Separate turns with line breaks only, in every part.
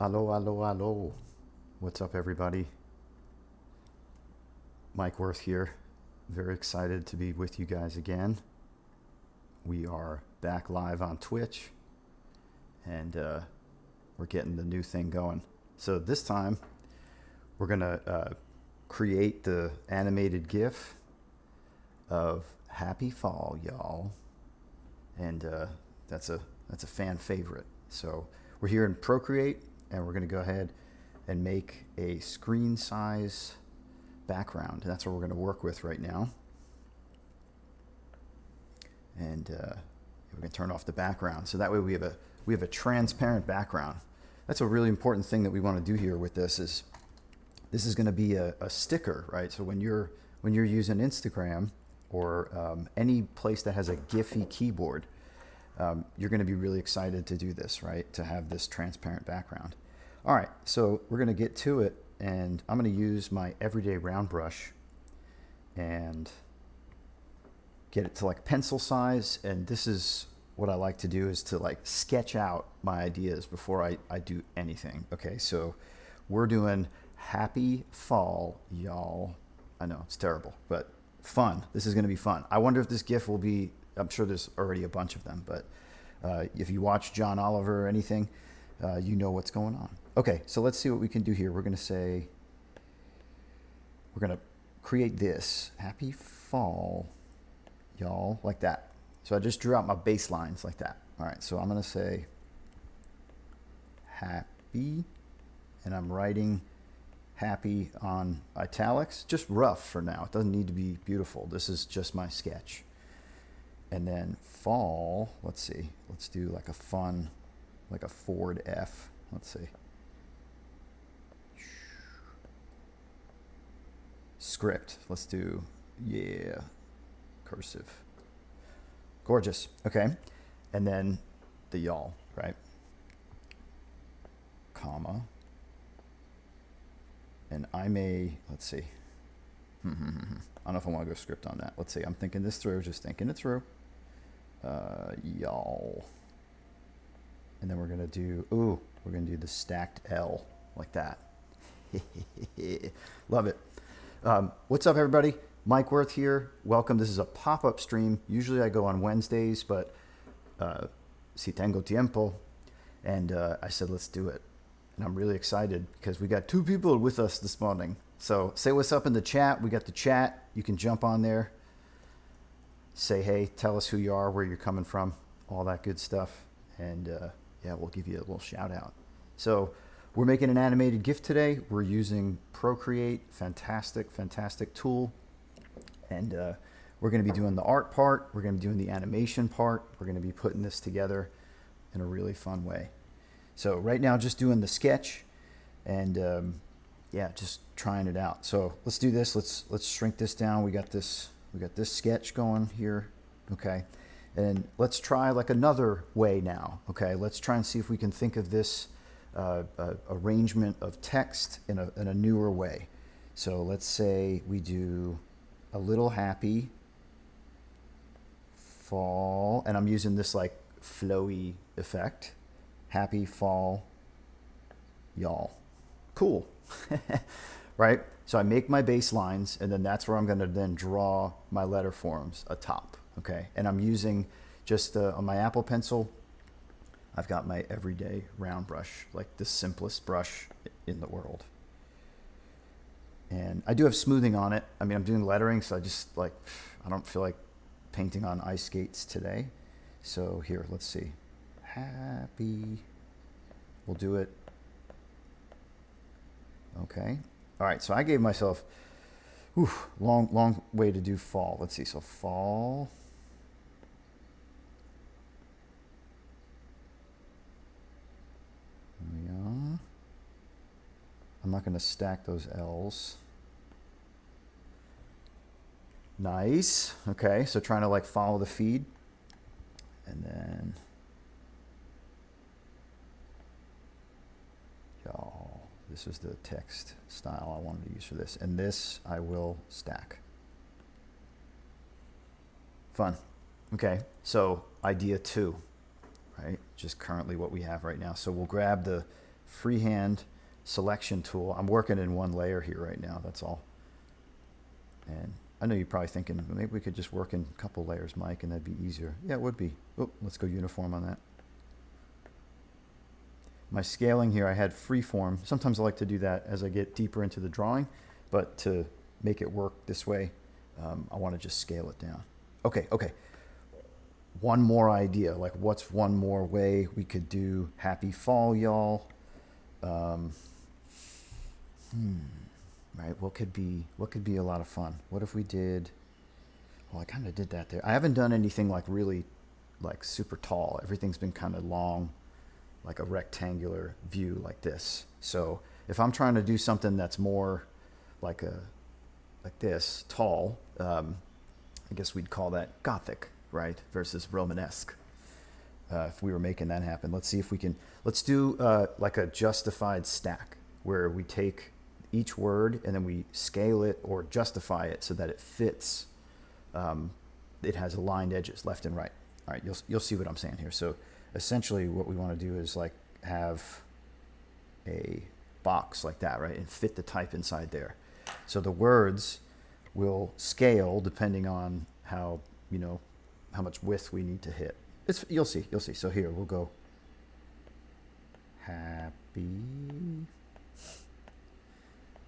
Allo, allo, allo. What's up, everybody? Mike Wirth here. Very excited to be with you guys again. We are back live on Twitch, and we're getting the new thing going. So this time, we're going to create the animated GIF of Happy Fall, y'all. And that's a fan favorite. So we're here in ProCreate, and we're going to go ahead and make a screen size background. That's what we're going to work with right now. And we're going to turn off the background, so that way we have a transparent background. That's a really important thing that we want to do here with this. Is this is going to be a sticker, right? So when you're using Instagram or any place that has a Giphy keyboard, you're going to be really excited to do this, right? To have this transparent background. All right, so we're going to get to it, and I'm going to use my everyday round brush and get it to like pencil size. And this is what I like to do, is to like sketch out my ideas before I do anything. Okay, so we're doing Happy Fall, y'all. I know it's terrible, but fun. This is going to be fun. I wonder if this GIF will be, I'm sure there's already a bunch of them, but if you watch John Oliver or anything, you know what's going on. Okay, so let's see what we can do here. We're going to create this Happy Fall, y'all, like that. So I just drew out my baselines like that. All right, so I'm going to say happy, and I'm writing happy on italics, just rough for now. It doesn't need to be beautiful. This is just my sketch. And then fall, let's see, let's do like a fun, like a forward F. Let's see. Script, let's do, yeah, cursive. Gorgeous, okay. And then the y'all, right? Comma. And I may, let's see. I don't know if I want to go script on that. Let's see, I'm thinking this through, just thinking it through. Y'all. And then we're going to do, we're going to do the stacked L like that. Love it. What's up, everybody? Mike Wirth here. Welcome. This is a pop-up stream. Usually I go on Wednesdays, but si tengo tiempo. And I said, let's do it. And I'm really excited because we got 2 people with us this morning. So say what's up in the chat. We got the chat. You can jump on there. Say hey, tell us who you are, where you're coming from, all that good stuff. And yeah, we'll give you a little shout out. So we're making an animated GIF today. We're using ProCreate, fantastic, fantastic tool. And we're going to be doing the art part. We're going to be doing the animation part. We're going to be putting this together in a really fun way. So right now, just doing the sketch, and yeah, just trying it out. So let's do this. Let's shrink this down. We got this sketch going here. Okay. And let's try like another way now. Okay. Let's try and see if we can think of this arrangement of text in a newer way. So let's say we do a little happy fall, and I'm using this like flowy effect. Happy fall, y'all. Cool. Right? So I make my baselines, and then that's where I'm going to then draw my letter forms atop. Okay. And I'm using just on my Apple Pencil, I've got my everyday round brush, like the simplest brush in the world. And I do have smoothing on it. I mean, I'm doing lettering, so I don't feel like painting on ice skates today. So here, let's see. Happy. We'll do it. Okay. All right, so I gave myself long way to do fall. Let's see. So fall. Yeah. I'm not going to stack those L's. Nice. Okay, so trying to like follow the feed. And then y'all, this is the text style I wanted to use for this. And this I will stack. Fun. Okay, so idea 2, right? Just currently what we have right now. So we'll grab the freehand selection tool. I'm working in one layer here right now, that's all. And I know you're probably thinking, maybe we could just work in a couple layers, Mike, and that'd be easier. Yeah, it would be. Oh, let's go uniform on that. My scaling here, I had freeform. Sometimes I like to do that as I get deeper into the drawing, but to make it work this way, I want to just scale it down. Okay. One more idea, like what's one more way we could do happy fall, y'all? Right, what could be a lot of fun? What if we did, well, I kind of did that there. I haven't done anything like really like super tall. Everything's been kind of long, like a rectangular view like this. So if I'm trying to do something that's more like this, tall, I guess we'd call that Gothic, right? Versus Romanesque. If we were making that happen, let's see if we can, let's do like a justified stack where we take each word and then we scale it or justify it so that it fits. It has aligned edges left and right. All right, you'll see what I'm saying here. So essentially what we want to do is like have a box like that, right? And fit the type inside there. So the words will scale depending on how, how much width we need to hit. You'll see. So here we'll go happy.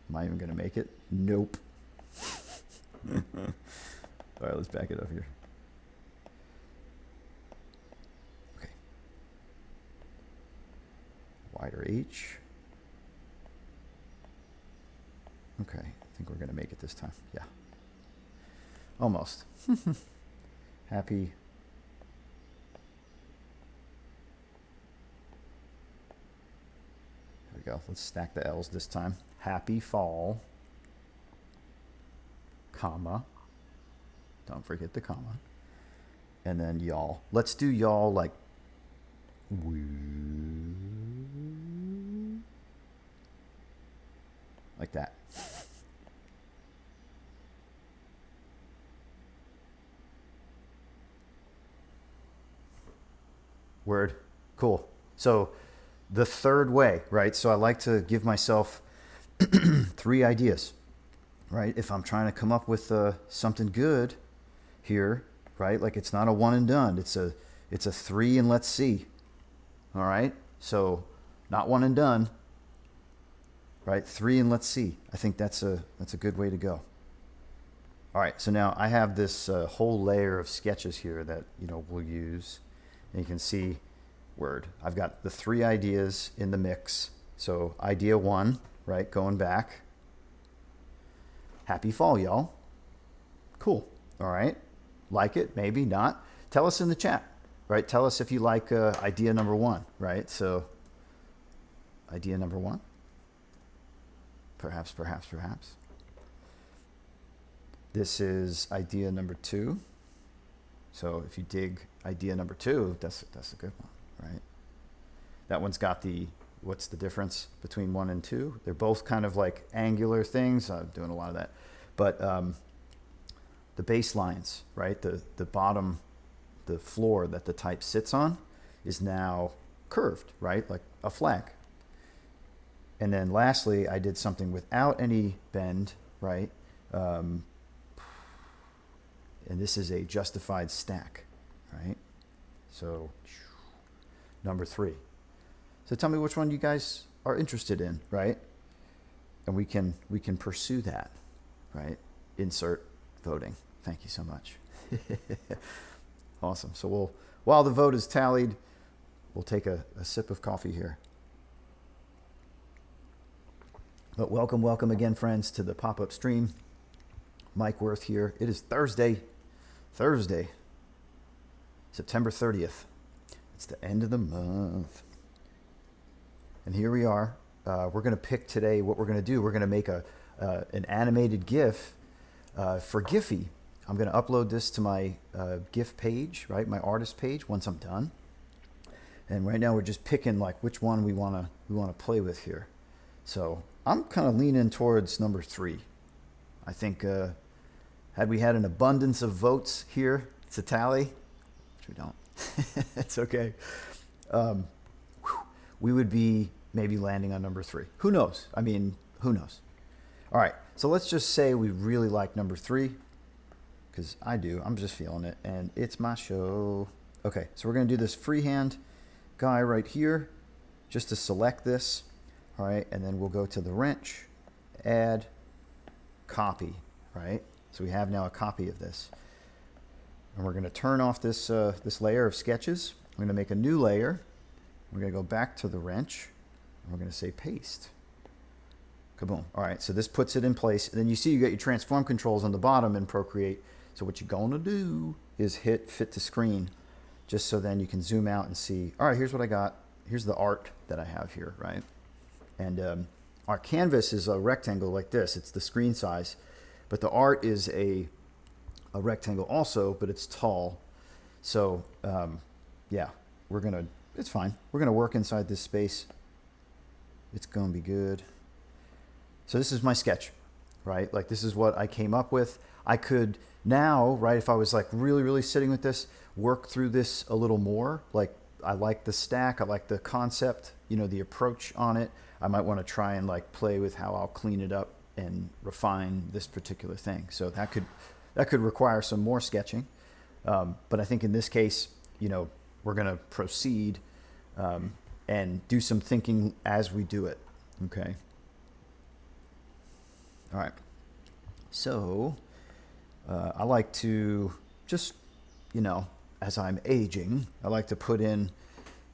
Am I even going to make it? Nope. All right, let's back it up here. Okay. Wider H. Okay, I think we're going to make it this time. Yeah. Almost. Happy. There we go. Let's stack the L's this time. Happy fall, comma. Don't forget the comma. And then y'all. Let's do y'all like that. Word. Cool. So the third way, right? So I like to give myself 3 ideas, right? If I'm trying to come up with something good here, right? Like it's not a one and done. It's a 3 and let's see. All right. So not one and done, right? 3 and let's see. I think that's a good way to go. All right. So now I have this whole layer of sketches here that, we'll use. And you can see word. I've got the 3 ideas in the mix. So idea 1, right? Going back. Happy fall, y'all. Cool. All right. Like it, maybe not. Tell us in the chat, right? Tell us if you like idea number 1, right? So idea number 1. Perhaps. This is idea number 2. So if you dig idea number 2, that's a good one, right? That one's got what's the difference between 1 and 2? They're both kind of like angular things. I'm doing a lot of that. But the baselines, right? The bottom, the floor that the type sits on is now curved, right? Like a flag. And then lastly, I did something without any bend, right? And this is a justified stack, right? So number 3. So tell me which one you guys are interested in, right? And we can pursue that, right? Insert voting. Thank you so much. Awesome. So while the vote is tallied, we'll take a sip of coffee here. But welcome again, friends, to the pop-up stream. Mike Wirth here. It is Thursday, September 30th. It's the end of the month. And here we are. We're going to pick today what we're going to do. We're going to make an animated GIF for Giphy. I'm going to upload this to my GIF page, right? My artist page once I'm done. And right now we're just picking like which one we want to play with here. So I'm kind of leaning towards number 3. I think had we had an abundance of votes here to tally, which we don't, it's okay. We would be maybe landing on number 3. Who knows? I mean, who knows? All right, so let's just say we really like number 3, because I do. I'm just feeling it, and it's my show. Okay, so we're going to do this freehand guy right here, just to select this. All right, and then we'll go to the wrench, add, copy, right? So we have now a copy of this. And we're going to turn off this, this layer of sketches. We're going to make a new layer. We're going to go back to the wrench, and we're going to say paste. Kaboom. All right, so this puts it in place. And then you see you got your transform controls on the bottom in ProCreate. So what you're going to do is hit fit to screen, just so then you can zoom out and see, all right, here's what I got. Here's the art that I have here, right? And our canvas is a rectangle like this. It's the screen size. But the art is a rectangle also, but it's tall. So yeah, we're going to, it's fine. We're going to work inside this space. It's going to be good. So this is my sketch, right? Like this is what I came up with. I could now, right, if I was like really sitting with this, work through this a little more. Like I like the stack, I like the concept, you know, the approach on it. I might want to try and like play with how I'll clean it up and refine this particular thing. So that could require some more sketching. But I think in this case, you know, we're going to proceed and do some thinking as we do it. Okay. All right. So I like to just, you know, as I'm aging, I like to put in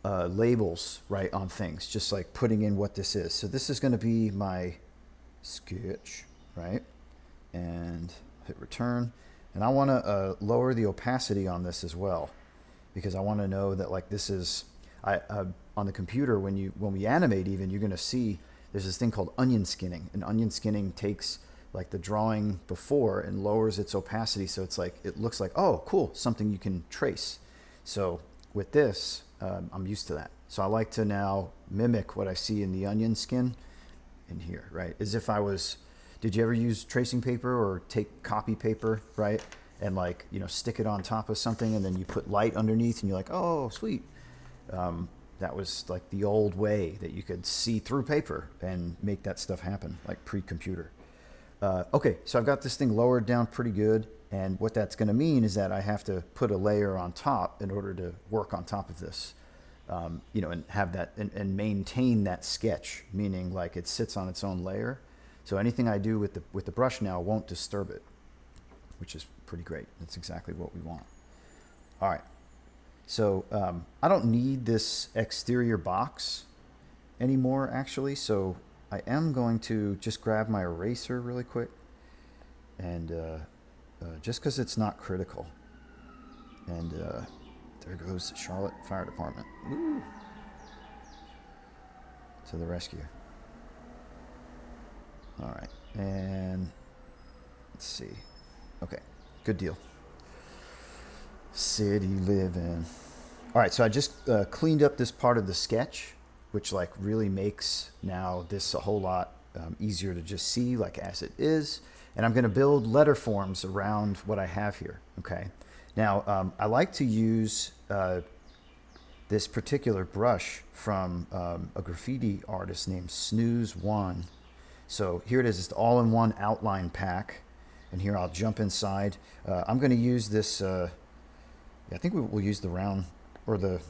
labels, right, on things, just like putting in what this is. So this is going to be my sketch, right? And hit return. And I want to lower the opacity on this as well, because I want to know that like this is, on the computer, when we animate even, you're going to see there's this thing called onion skinning. And onion skinning takes like the drawing before and lowers its opacity. So it's like, it looks like, oh, cool, something you can trace. So with this, I'm used to that. So I like to now mimic what I see in the onion skin in here, right? As if I was, did you ever use tracing paper or take copy paper, right? And like, you know, stick it on top of something and then you put light underneath and you're like, oh, sweet. That was like the old way that you could see through paper and make that stuff happen, like pre-computer. Okay, so I've got this thing lowered down pretty good. And what that's going to mean is that I have to put a layer on top in order to work on top of this, you know, and have that and maintain that sketch, meaning like it sits on its own layer. So anything I do with the brush now won't disturb it, which is pretty great. That's exactly what we want. All right. So I don't need this exterior box anymore, actually. So I am going to just grab my eraser really quick, and just because it's not critical. And there goes the Charlotte Fire Department. Woo. To the rescue. All right, and let's see. Okay, good deal. City living. All right, so I just cleaned up this part of the sketch, which like really makes now this a whole lot easier to just see like as it is. And I'm going to build letter forms around what I have here. Okay. Now I like to use this particular brush from a graffiti artist named Snooze. So here it is. It's the all-in-one outline pack. And here I'll jump inside. I'm going to use this. I think we'll use the round, or the,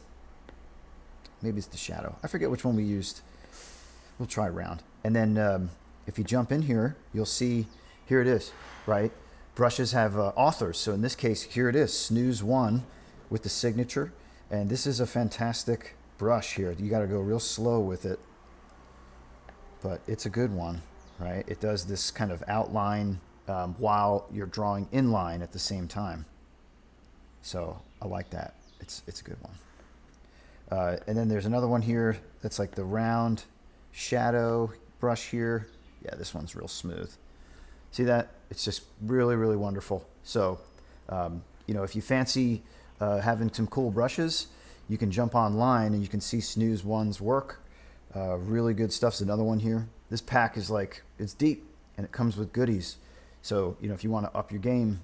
maybe it's the shadow. I forget which one we used. We'll try round. And then if you jump in here, you'll see, here it is, right? Brushes have authors. So in this case, here it is, Snooze with the signature. And this is a fantastic brush here. You got to go real slow with it, but it's a good one, right? It does this kind of outline while you're drawing inline at the same time. So I like that. It's a good one. And then there's another one here that's like the round shadow brush here. Yeah, this one's real smooth. See that? It's just really wonderful. So, you know, if you fancy having some cool brushes, you can jump online and you can see Snooze work. Really good stuff. There's another one here. This pack is like, it's deep and it comes with goodies. So, you know, if you want to up your game,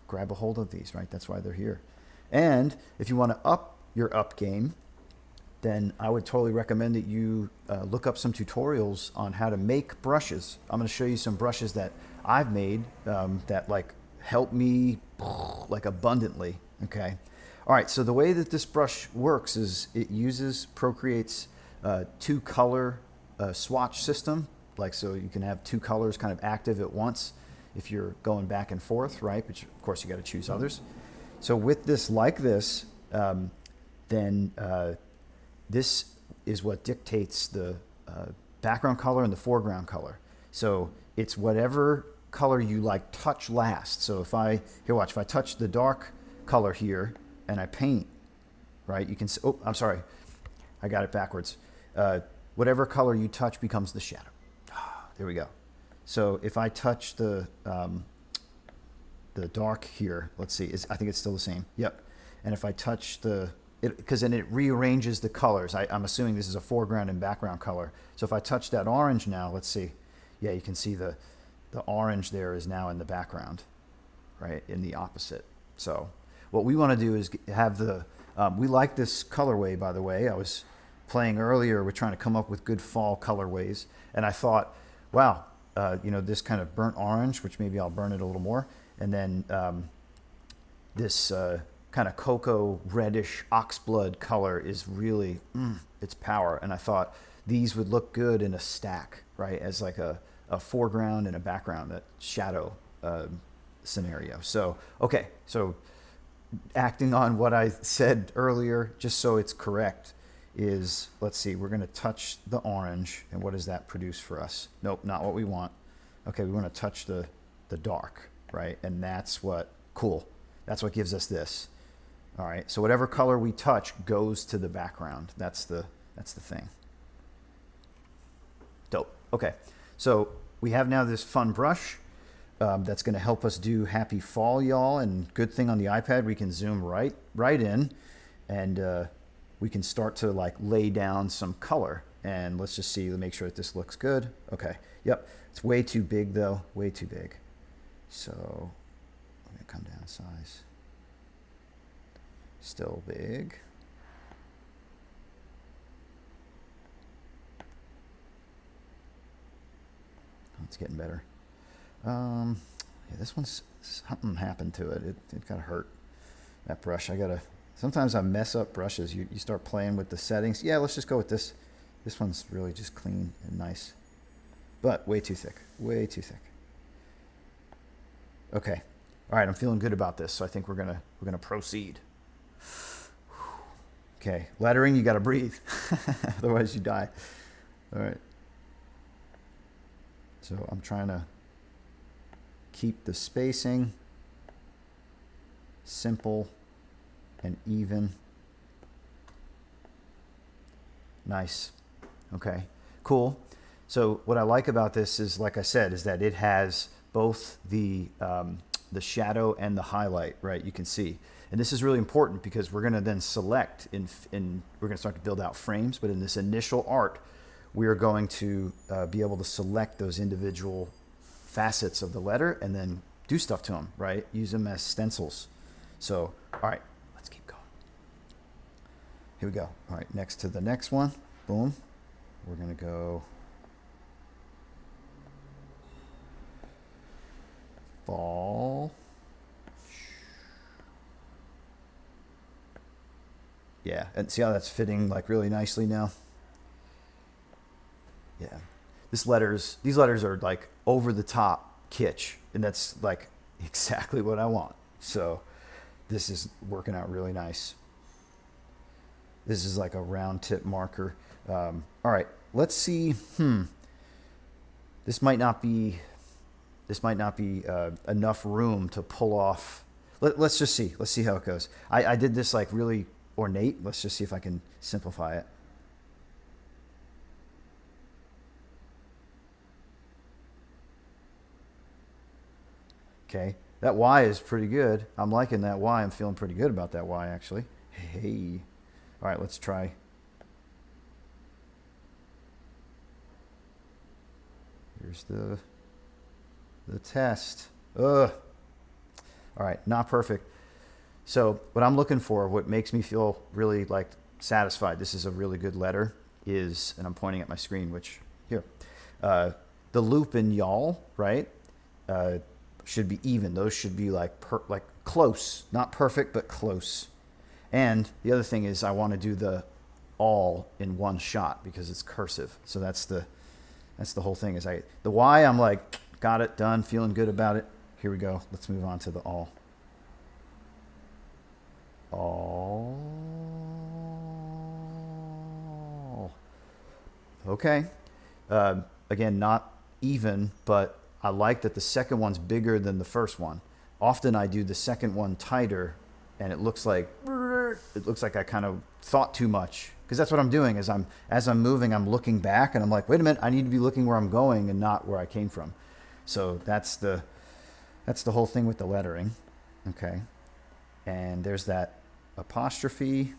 grab a hold of these, right? That's why they're here. And if you want to up your game, then I would totally recommend that you look up some tutorials on how to make brushes. I'm going to show you some brushes that I've made that like help me like abundantly. Okay. All right. So the way that this brush works is it uses ProCreate's two color swatch system. Like, so you can have two colors kind of active at once if you're going back and forth, right? But of course you got to choose others. So with this like this, then this is what dictates the background color and the foreground color. So it's whatever color you like touch last. So if I, here watch, if I touch the dark color here and I paint, right, you can, oh, I'm sorry, I got it backwards. Whatever color you touch becomes the shadow. There we go. So if I touch the dark here, let's see, I think it's still the same. Yep. And if I touch because then it rearranges the colors. I'm assuming this is a foreground and background color. So if I touch that orange now, let's see. Yeah, you can see the orange there is now in the background, right, in the opposite. So what we want to do is have we like this colorway, by the way. I was playing earlier, we're trying to come up with good fall colorways. And I thought, wow, this kind of burnt orange, which maybe I'll burn it a little more. And then this kind of cocoa reddish oxblood color is really its power. And I thought these would look good in a stack, right, as like a foreground and a background, that shadow scenario. So okay, so acting on what I said earlier, just so it's correct, is, let's see, we're going to touch the orange, and what does that produce for us? Nope, not what we want. Okay, we want to touch the dark, right? And that's what, cool, that's what gives us this. All right, so whatever color we touch goes to the background. That's the thing. Dope. Okay, so we have now this fun brush that's going to help us do Happy Fall, y'all. And good thing on the iPad, we can zoom right in, and we can start to like lay down some color. And let's just see, make sure that this looks good. Okay, yep, it's way too big though, way too big. So I'm gonna come down size. Still big. Oh, it's getting better. Yeah, this one's, something happened to it. It got hurt. That brush, sometimes I mess up brushes. You start playing with the settings. Yeah, let's just go with this. This one's really just clean and nice, but way too thick, way too thick. Okay, all right, I'm feeling good about this, so I think we're gonna proceed. Okay, lettering, you gotta breathe, otherwise you die. All right. So I'm trying to keep the spacing simple and even. Nice. Okay, cool. So what I like about this is, like I said, is that it has both the shadow and the highlight, right? You can see. And this is really important because we're going to then select we're going to start to build out frames, but in this initial art, we are going to be able to select those individual facets of the letter and then do stuff to them, right? Use them as stencils. So, all right, let's keep going. Here we go. All right, next to the next one, boom. We're going to go fall. Yeah, and see how that's fitting like really nicely now? Yeah. These letters are like over the top kitsch, and that's like exactly what I want. So this is working out really nice. This is like a round tip marker. All right, let's see. This might not be enough room to pull off. Let's just see. Let's see how it goes. I did this like really ornate. Let's just see if I can simplify it. Okay, that Y is pretty good. I'm liking that Y. I'm feeling pretty good about that Y, actually. Hey. All right, let's try. Here's the test. Ugh. All right, not perfect. So what I'm looking for, what makes me feel really like satisfied this is a really good letter is, and I'm pointing at my screen, which here, the loop in y'all, right, should be even. Those should be like close, not perfect, but close. And the other thing is I want to do the all in one shot because it's cursive. So that's the whole thing. Is the Y, I'm like, got it, done, feeling good about it. Here we go. Let's move on to the all. All. Okay. Again, not even, but I like that the second one's bigger than the first one. Often I do the second one tighter, and it looks like I kind of thought too much, because that's what I'm doing. As I'm moving, I'm looking back, and I'm like, wait a minute, I need to be looking where I'm going and not where I came from. So that's the whole thing with the lettering. Okay, and there's that apostrophe.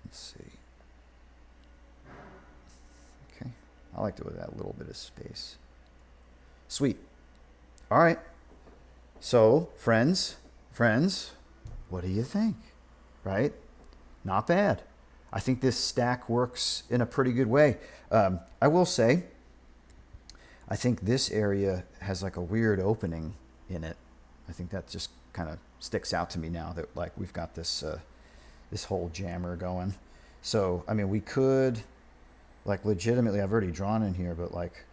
Let's see. Okay, I like to with that little bit of space. Sweet. All right. So, friends, what do you think? Right? Not bad. I think this stack works in a pretty good way. I will say, I think this area has like a weird opening in it. I think that just kind of sticks out to me now that like we've got this this whole jammer going. So, I mean, we could like legitimately, I've already drawn in here, but like,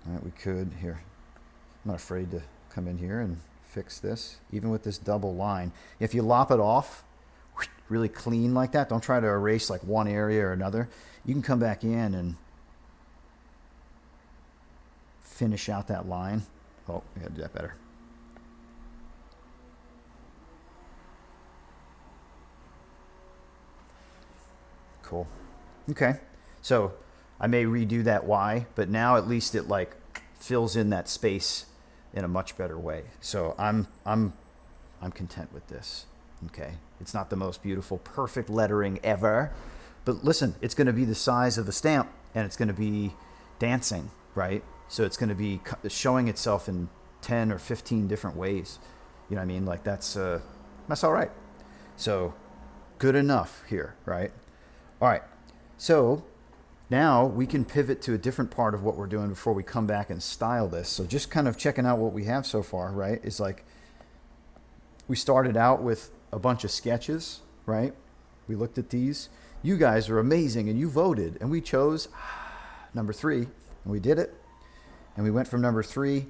all right, we could here. I'm not afraid to come in here and fix this, even with this double line. If you lop it off really clean like that, don't try to erase like one area or another. You can come back in and finish out that line. Oh, I gotta do that better. Cool. Okay, so I may redo that Y, but now at least it like fills in that space in a much better way. So I'm content with this. Okay, it's not the most beautiful, perfect lettering ever, but listen, it's going to be the size of a stamp, and it's going to be dancing, right? So it's going to be showing itself in 10 or 15 different ways. You know what I mean? Like that's all right. So good enough here, right? All right. So now we can pivot to a different part of what we're doing before we come back and style this. So just kind of checking out what we have so far, right? Is like we started out with a bunch of sketches, right? We looked at these. You guys are amazing, and you voted, and we chose number 3, and we did it. And we went from number 3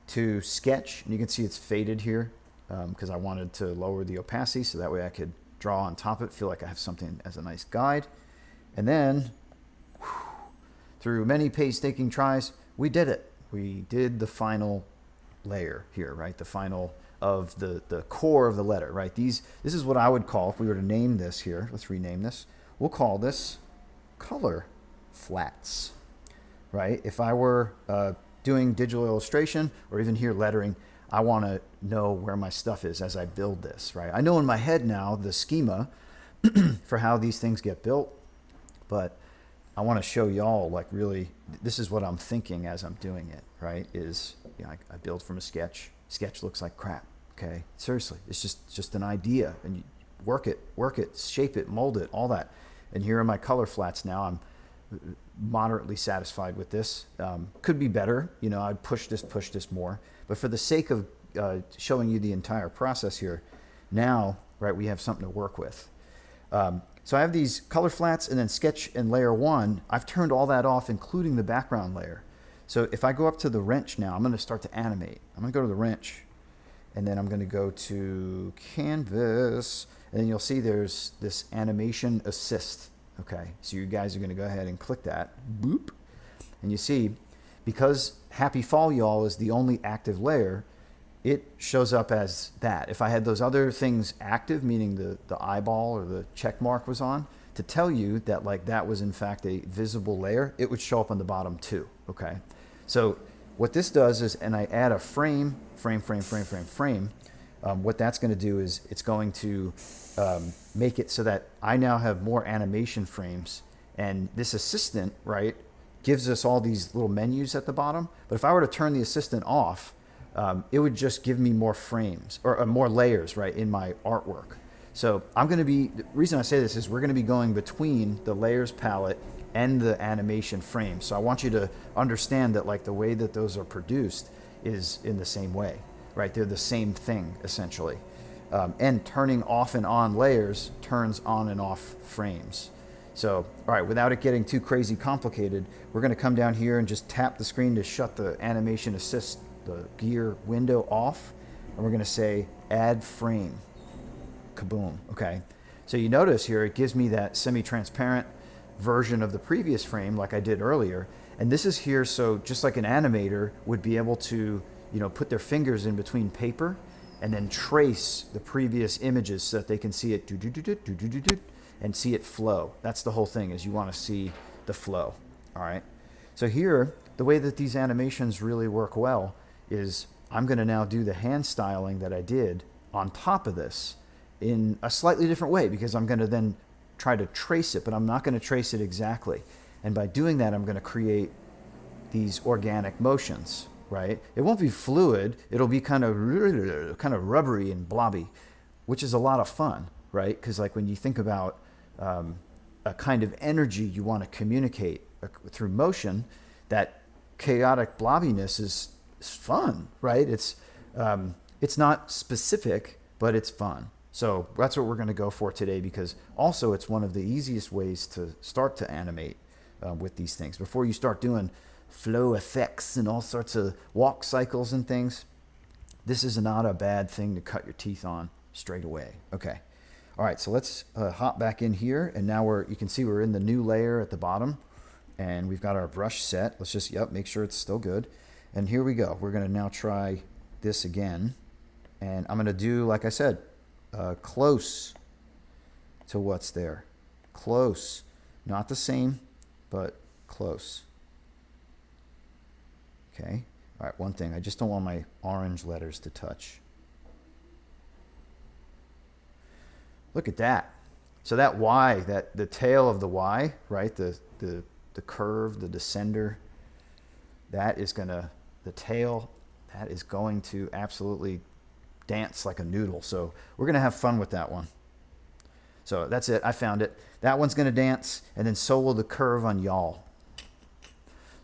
to sketch, and you can see it's faded here because I wanted to lower the opacity so that way I could draw on top of it, feel like I have something as a nice guide. And then through many painstaking tries, we did it. We did the final layer here, right? The final of the core of the letter, right? This is what I would call, if we were to name this here, let's rename this. We'll call this color flats, right? If I were doing digital illustration or even here lettering, I want to know where my stuff is as I build this, right? I know in my head now the schema for how these things get built, but I want to show y'all like really, this is what I'm thinking as I'm doing it, right? Is, you know, I build from a sketch. Sketch looks like crap, okay? Seriously, it's just an idea, and you work it, shape it, mold it, all that. And here are my color flats now. I'm moderately satisfied with this. Could be better, you know, I'd push this more. But for the sake of showing you the entire process here, now, right, we have something to work with. So I have these color flats and then sketch and layer 1. I've turned all that off, including the background layer. So if I go up to the wrench now, I'm going to start to animate. I'm going to go to the wrench, and then I'm going to go to canvas, and then you'll see there's this animation assist. Okay, so you guys are going to go ahead and click that. Boop. And you see, because Happy Fall Y'all is the only active layer, it shows up as that. If I had those other things active, meaning the eyeball or the check mark was on, to tell you that like that was in fact a visible layer, it would show up on the bottom too, okay? So what this does is, and I add a frame, what that's gonna do is it's going to make it so that I now have more animation frames, and this assistant, right, gives us all these little menus at the bottom. But if I were to turn the assistant off, it would just give me more frames or more layers, right, in my artwork. So the reason I say this is we're going to be going between the layers palette and the animation frame. So I want you to understand that like the way that those are produced is in the same way, right? They're the same thing essentially. And turning off and on layers turns on and off frames. So, all right, without it getting too crazy complicated, we're going to come down here and just tap the screen to shut the animation assist, the gear window off. And we're going to say add frame. Kaboom. Okay. So you notice here, it gives me that semi-transparent version of the previous frame like I did earlier. And this is here so just like an animator would be able to, put their fingers in between paper and then trace the previous images so that they can see it and see it flow. That's the whole thing, is you want to see the flow. All right. So here, the way that these animations really work well is I'm going to now do the hand styling that I did on top of this in a slightly different way, because I'm going to then try to trace it, but I'm not going to trace it exactly. And by doing that, I'm going to create these organic motions, right? It won't be fluid. It'll be kind of rubbery and blobby, which is a lot of fun, right? Because like when you think about a kind of energy you want to communicate through motion, that chaotic blobbiness is fun, right? It's not specific, but it's fun. So that's what we're going to go for today, because also it's one of the easiest ways to start to animate with these things. Before you start doing flow effects and all sorts of walk cycles and things, this is not a bad thing to cut your teeth on straight away. Okay. All right, so let's hop back in here, and now you can see we're in the new layer at the bottom, and we've got our brush set. Let's just, make sure it's still good. And here we go. We're going to now try this again, and I'm going to do, like I said, close to what's there. Close. Not the same, but close. Okay. All right, one thing. I just don't want my orange letters to touch. Look at that. So that Y, the tail of the Y, right? The curve, the descender, the tail, that is going to absolutely dance like a noodle. So we're going to have fun with that one. So that's it. I found it. That one's going to dance, and then so will the curve on y'all.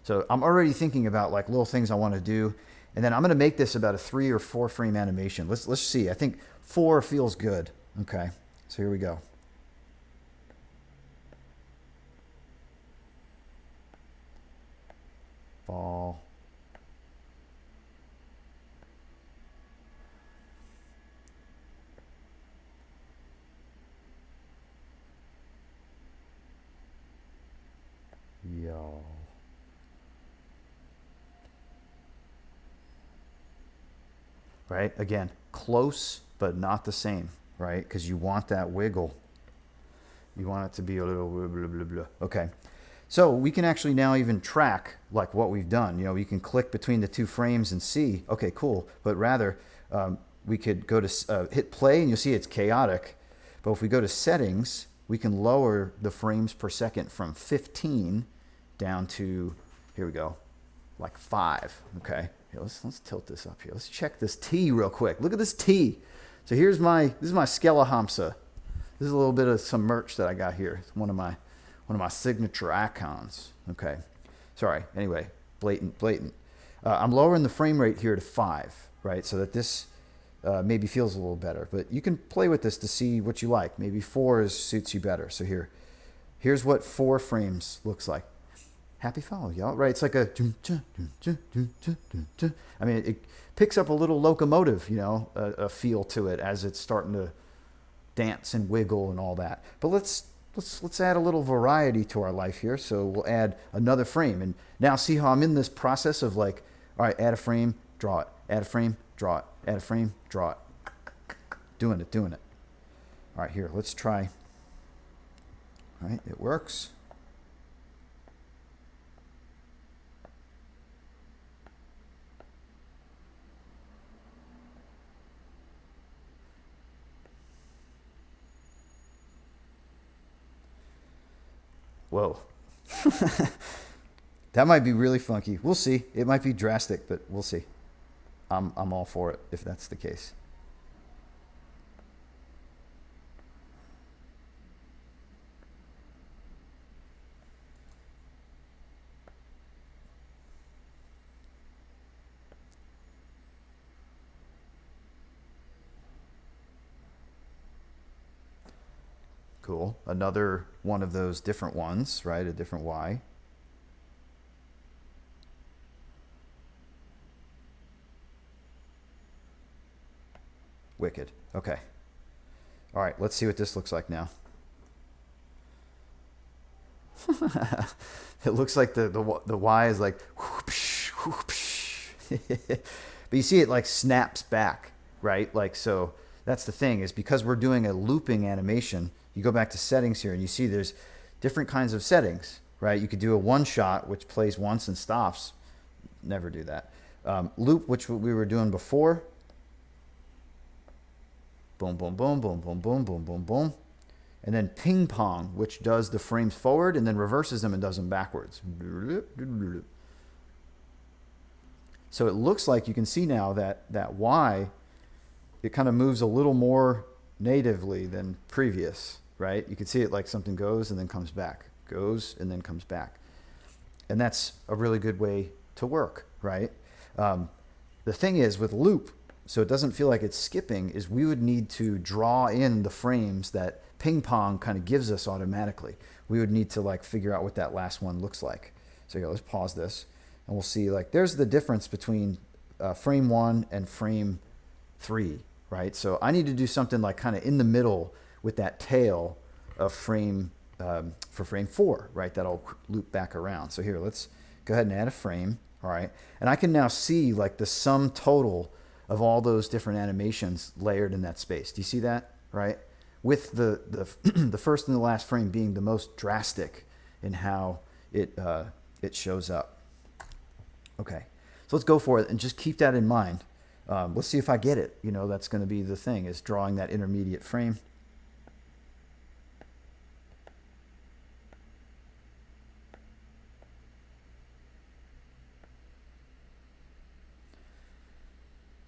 So I'm already thinking about like little things I want to do, and then I'm going to make this about a 3 or 4 frame animation. Let's see. I think 4 feels good. Okay. So here we go. Ball. Y'all. Right? Again, close, but not the same, right? Because you want that wiggle. You want it to be a little blah, blah, blah, blah. Okay. So we can actually now even track like what we've done. We can click between the 2 frames and see, okay, cool. But rather, we could go to hit play, and you'll see it's chaotic. But if we go to settings, we can lower the frames per second from 15 down to, here we go, like 5. Okay. Here, let's tilt this up here. Let's check this T real quick. Look at this T. So this is my Skelehamsa. This is a little bit of some merch that I got here. It's one of my signature icons. Okay. Sorry. Anyway, blatant. I'm lowering the frame rate here to 5, right? So that this maybe feels a little better. But you can play with this to see what you like. Maybe 4 suits you better. So here's what 4 frames looks like. Happy follow, y'all. Right? It's like a. I mean, it picks up a little locomotive, a feel to it as it's starting to dance and wiggle and all that. But let's add a little variety to our life here. So we'll add another frame, and now see how I'm in this process of like, all right, add a frame, draw it, add a frame, draw it, add a frame, draw it. Doing it. All right, here, let's try. All right, it works. Whoa. That might be really funky. We'll see. It might be drastic, but we'll see. I'm all for it if that's the case. Cool. Another one of those different ones, right? A different Y. Wicked. Okay. All right, let's see what this looks like now. It looks like the Y is like whoopsh, whoopsh. But you see it like snaps back, right? Like, so that's the thing, is because we're doing a looping animation, you go back to settings here and you see there's different kinds of settings, right? You could do a one shot, which plays once and stops. Never do that. Loop, which we were doing before. Boom, boom, boom, boom, boom, boom, boom, boom, boom. And then ping pong, which does the frames forward and then reverses them and does them backwards. So it looks like you can see now that Y, it kind of moves a little more natively than previous, right? You can see it like something goes and then comes back, goes and then comes back. And that's a really good way to work, right? The thing is with loop, so it doesn't feel like it's skipping, is we would need to draw in the frames that ping pong kind of gives us automatically. We would need to like figure out what that last one looks like. So here, let's pause this and we'll see, like, there's the difference between frame 1 and frame 3, right? So I need to do something like kind of in the middle with that tail of frame for frame 4, right? That'll loop back around. So here, let's go ahead and add a frame, all right? And I can now see like the sum total of all those different animations layered in that space. Do you see that, right? With the the first and the last frame being the most drastic in how it shows up. Okay, so let's go for it and just keep that in mind. Let's see if I get it. You know, that's going to be the thing, is drawing that intermediate frame.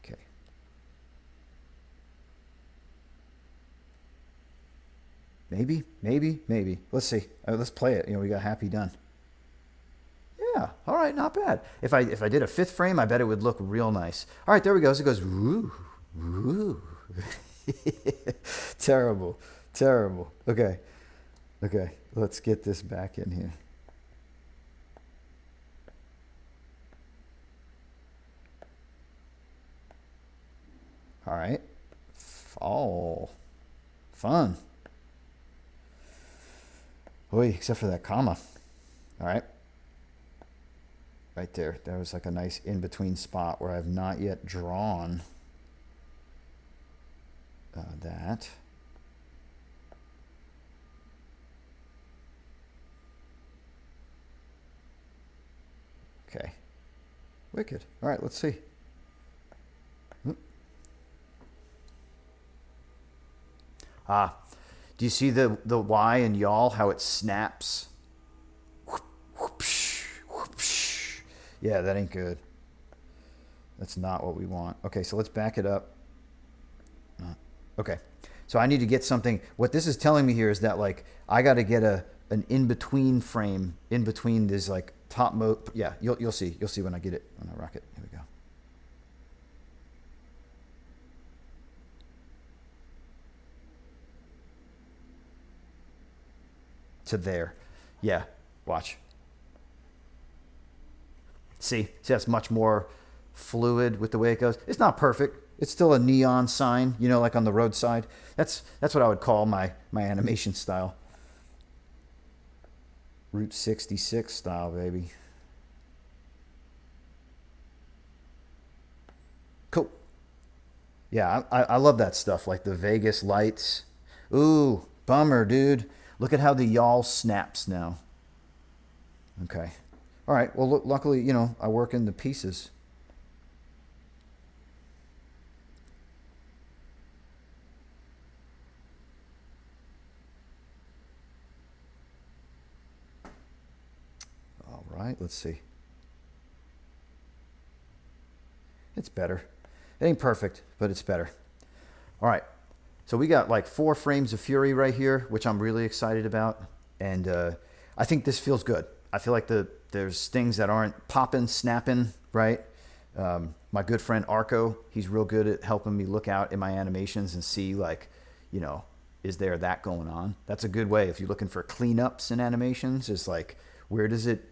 Okay. Maybe. Let's see. Let's play it. You know, we got happy done. Yeah. All right. Not bad. If I did a 5th frame, I bet it would look real nice. All right. There we go. So it goes woo, woo. Terrible. Okay. Let's get this back in here. All right. Oh, fun. Oy, except for that comma. All right. Right there. That was like a nice in-between spot where I've not yet drawn that. Okay. Wicked. All right, let's see. Ah, do you see the Y in y'all, how it snaps? Yeah, that ain't good. That's not what we want. Okay, so let's back it up. Okay, so I need to get something. What this is telling me here is that, like, I got to get an in-between frame, in between this, like, top mode. Yeah, you'll see when I get it, when I rock it. Here we go. To there. Yeah, watch. See, that's much more fluid with the way it goes. It's not perfect. It's still a neon sign, you know, like on the roadside. That's what I would call my animation style. Route 66 style, baby. Cool. Yeah, I love that stuff, like the Vegas lights. Ooh, bummer, dude. Look at how the y'all snaps now. Okay. All right. Well, look, luckily, you know, I work in the pieces. All right. Let's see. It's better. It ain't perfect, but it's better. All right. So we got like 4 frames of Fury right here, which I'm really excited about. And I think this feels good. I feel like there's things that aren't popping, snapping, right? My good friend Arco, he's real good at helping me look out in my animations and see like, you know, is there that going on? That's a good way if you're looking for cleanups in animations. Is like where does it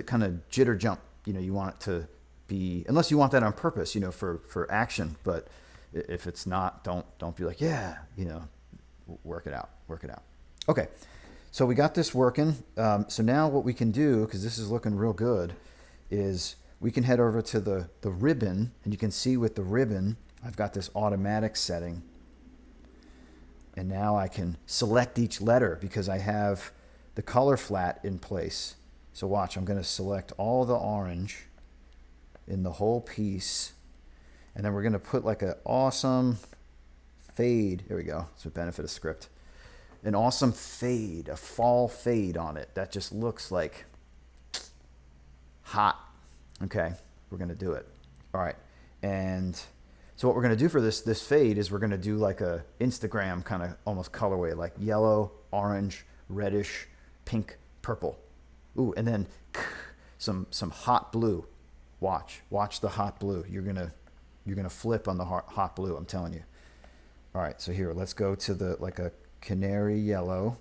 kind of jitter jump? You know, you want it to be, unless you want that on purpose, you know, for action. But if it's not, don't be like, yeah, you know, work it out. Okay, so we got this working. So now what we can do, because this is looking real good, is we can head over to the ribbon, and you can see with the ribbon, I've got this automatic setting. And now I can select each letter because I have the color flat in place. So watch, I'm going to select all the orange in the whole piece. And then we're going to put like an awesome fade. There we go. It's a benefit of script. An awesome fade, a fall fade on it. That just looks like hot. Okay, we're going to do it. All right. And so what we're going to do for this fade is we're going to do like a Instagram kind of almost colorway, like yellow, orange, reddish, pink, purple. Ooh, and then some hot blue. Watch the hot blue. You're gonna flip on the hot blue. I'm telling you. All right, so here, let's go to the like a canary yellow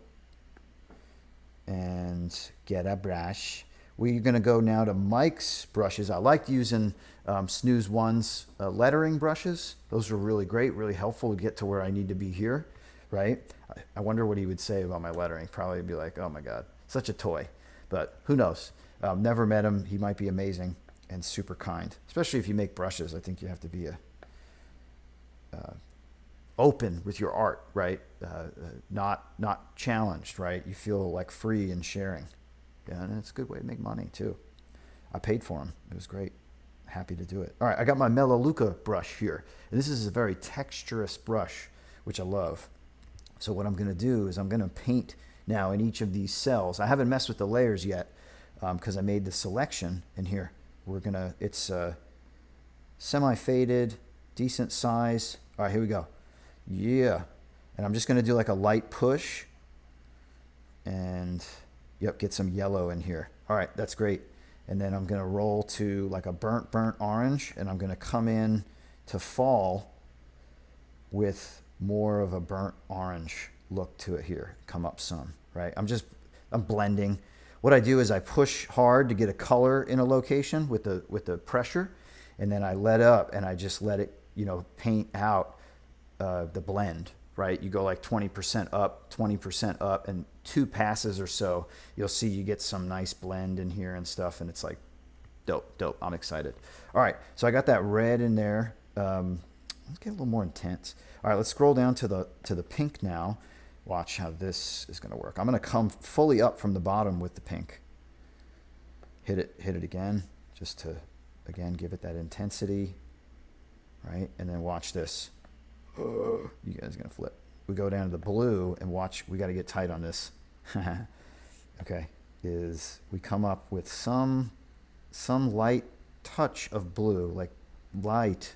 and get a brush. We're gonna go now to Mike's brushes. I like using Snooze One's lettering brushes. Those are really great, really helpful to get to where I need to be here, right? I wonder what he would say about my lettering. Probably be like, oh my God, such a toy. But who knows? Never met him. He might be amazing and super kind, especially if you make brushes. I think you have to be open with your art, right? Not challenged, right? You feel like free in sharing. Yeah, and it's a good way to make money too. I paid for him. It was great. Happy to do it. All right, I got my Melaleuca brush here. And this is a very texturous brush, which I love. So what I'm going to do is I'm going to paint now in each of these cells. I haven't messed with the layers yet because I made the selection. And here, it's semi-faded, decent size. All right, here we go. Yeah. And I'm just going to do like a light push. And yep, get some yellow in here. All right, that's great. And then I'm going to roll to like a burnt orange, and I'm going to come in to fall with more of a burnt orange look to it here. Come up some, right? I'm blending. What I do is I push hard to get a color in a location with the pressure, and then I let up and I just let it, you know, paint out the blend, right? You go like 20% up, and 2 passes or so, you'll see you get some nice blend in here and stuff, and it's like dope. I'm excited. All right, so I got that red in there. Let's get a little more intense. All right, let's scroll down to the pink now. Watch how this is going to work. I'm going to come fully up from the bottom with the pink. Hit it again, just to again give it that intensity, right? And then watch this. You guys are going to flip. We go down to the blue and watch. We got to get tight on this. Okay, we come up with some light touch of blue, like light.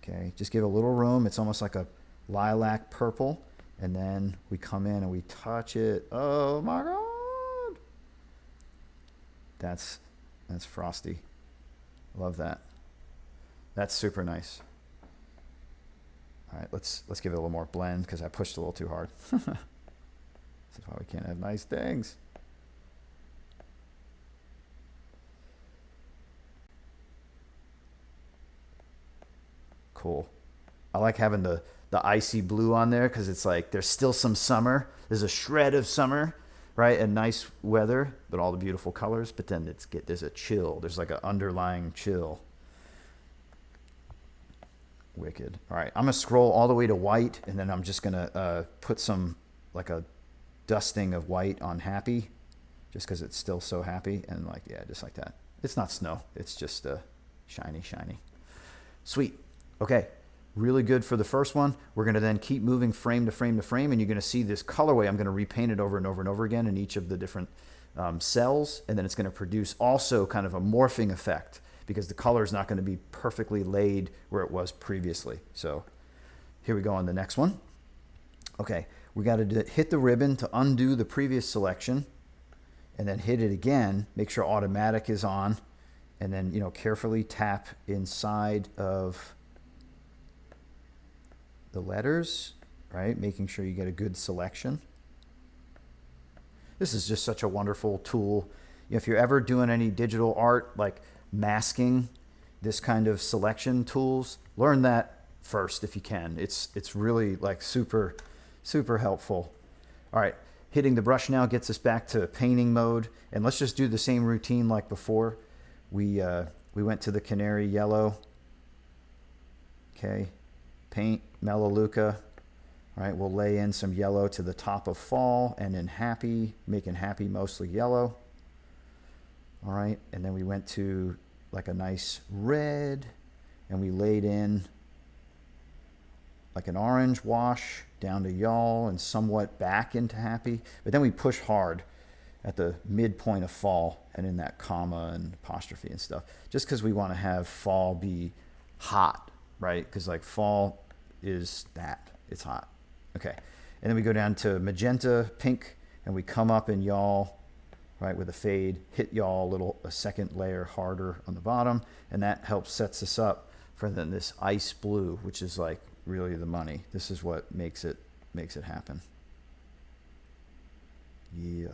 Okay, just give it a little room. It's almost like a lilac purple, and then we come in and we touch it. Oh my God, that's frosty. Love that. That's super nice. All right, let's give it a little more blend because I pushed a little too hard. This is why we can't have nice things. Cool. I like having the icy blue on there because it's like there's still some summer. There's a shred of summer, right? And nice weather, but all the beautiful colors. But then there's a chill. There's like an underlying chill. Wicked. All right, I'm gonna scroll all the way to white, and then I'm just gonna put some like a dusting of white on happy, just because it's still so happy, and like, yeah, just like that. It's not snow. It's just shiny. Sweet. Okay, really good for the first one. We're gonna then keep moving frame to frame to frame, and you're gonna see this colorway. I'm gonna repaint it over and over and over again in each of the different cells, and then it's gonna produce also kind of a morphing effect, because the color is not going to be perfectly laid where it was previously. So here we go on the next one. Okay, we got to hit the ribbon to undo the previous selection, and then hit it again. Make sure automatic is on, and then, you know, carefully tap inside of the letters, right? Making sure you get a good selection. This is just such a wonderful tool. If you're ever doing any digital art, like masking, this kind of selection tools, learn that first if you can. It's really like super helpful. All right, hitting the brush now gets us back to painting mode, and let's just do the same routine like before. We went to the canary yellow. Okay, paint Melaleuca. All right, we'll lay in some yellow to the top of fall, and then happy, making happy mostly yellow. All right, and then we went to like a nice red, and we laid in like an orange wash down to y'all and somewhat back into happy. But then we push hard at the midpoint of fall and in that comma and apostrophe and stuff, just because we want to have fall be hot, right? Because like fall is that, it's hot. Okay, and then we go down to magenta, pink, and we come up in y'all, right, with a fade, hit y'all a second layer harder on the bottom, and that helps sets us up for then this ice blue, which is like really the money. This is what makes it happen. Yeah.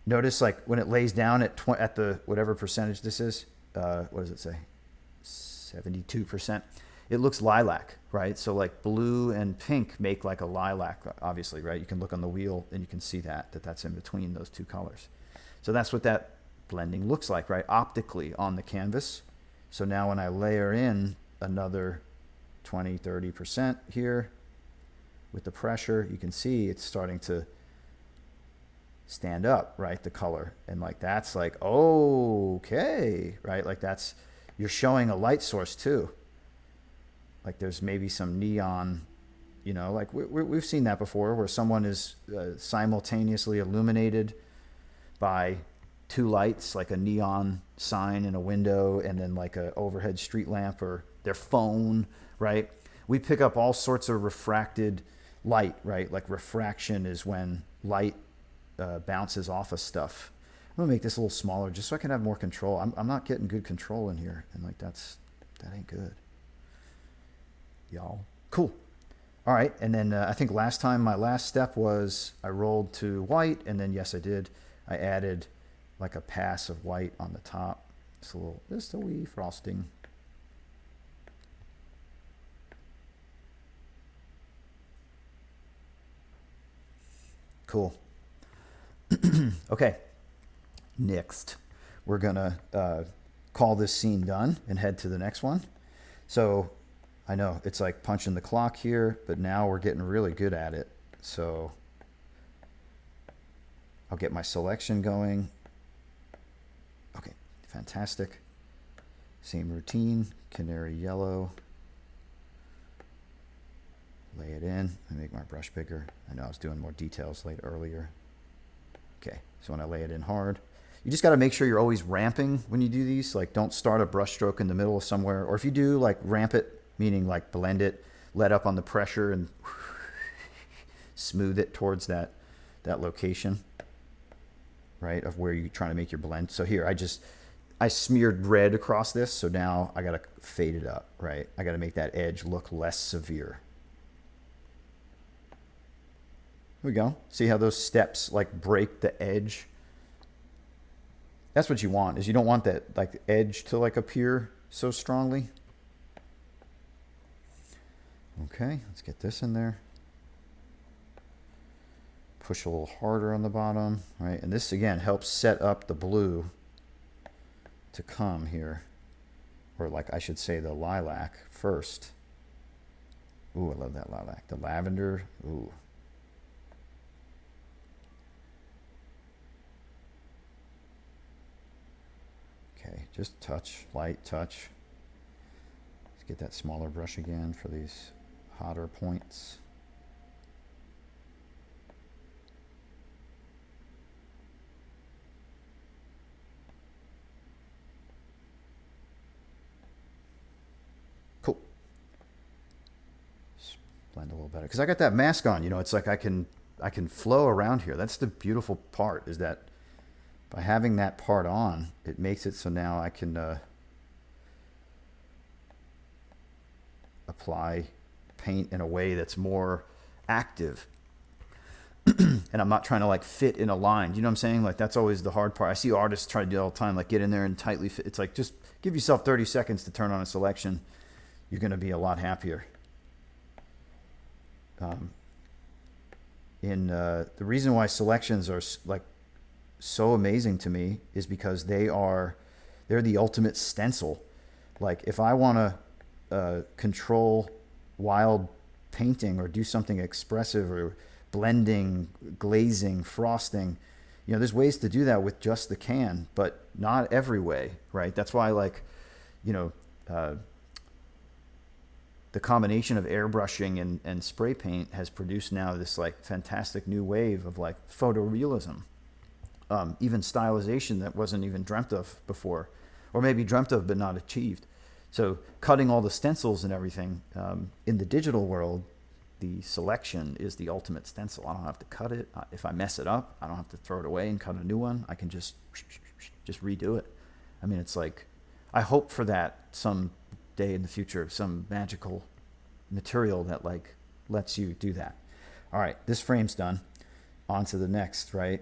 Notice like when it lays down at the whatever percentage this is, what does it say? 72%. It looks lilac, right? So like blue and pink make like a lilac, obviously, right? You can look on the wheel and you can see that's in between those two colors. So that's what that blending looks like, right? Optically on the canvas. So now when I layer in another 20, 30% here with the pressure, you can see it's starting to stand up, right? The color. And like, that's like, okay, right? Like that's, you're showing a light source too. Like there's maybe some neon, you know, like we've seen that before where someone is simultaneously illuminated by two lights, like a neon sign in a window and then like a overhead street lamp or their phone, right? We pick up all sorts of refracted light, right? Like refraction is when light bounces off of stuff. I'm gonna make this a little smaller just so I can have more control. I'm not getting good control in here, and like that ain't good, y'all. Cool. All right, and then I think last time my last step was I rolled to white, and then yes, I did. I added like a pass of white on the top. Just a wee frosting. Cool. Okay. Next, we're gonna call this scene done and head to the next one. So I know it's like punching the clock here, but now we're getting really good at it. So I'll get my selection going. Okay, fantastic. Same routine, canary yellow. Lay it in. I make my brush bigger. I know I was doing more details earlier. Okay, so when I lay it in hard, you just got to make sure you're always ramping when you do these. Like don't start a brush stroke in the middle of somewhere, or if you do, like ramp it, meaning like blend it, let up on the pressure and smooth it towards that location, right, of where you're trying to make your blend. So here, I smeared red across this, so now I got to fade it up, right? I got to make that edge look less severe. Here we go. See how those steps like break the edge? That's what you want, is you don't want that like edge to like appear so strongly. Okay, let's get this in there. Push a little harder on the bottom, right? And this again helps set up the blue to come here. Or like I should say the lilac first. Ooh, I love that lilac. The lavender, ooh. Okay, just touch, light touch. Let's get that smaller brush again for these hotter points. blend a little better because I got that mask on. You know, it's like I can flow around here. That's the beautiful part, is that by having that part on, it makes it so now I can apply paint in a way that's more active. And I'm not trying to like fit in a line. You know what I'm saying? Like that's always the hard part. I see artists try to do it all the time, like get in there and tightly fit. It's like, just give yourself 30 seconds to turn on a selection. You're going to be a lot happier. The reason why selections are like so amazing to me is because they're the ultimate stencil. Like if I want to control wild painting or do something expressive or blending, glazing, frosting, you know, there's ways to do that with just the can, but not every way, right? That's why, like, you know, the combination of airbrushing and spray paint has produced now this like fantastic new wave of like photorealism, even stylization that wasn't even dreamt of before, or maybe dreamt of but not achieved. So cutting all the stencils and everything, in the digital world, the selection is the ultimate stencil. I don't have to cut it. If I mess it up, I don't have to throw it away and cut a new one. I can just redo it. I mean, it's like, I hope for that some day in the future, some magical material that like lets you do that. All right, this frame's done. On to the next, right?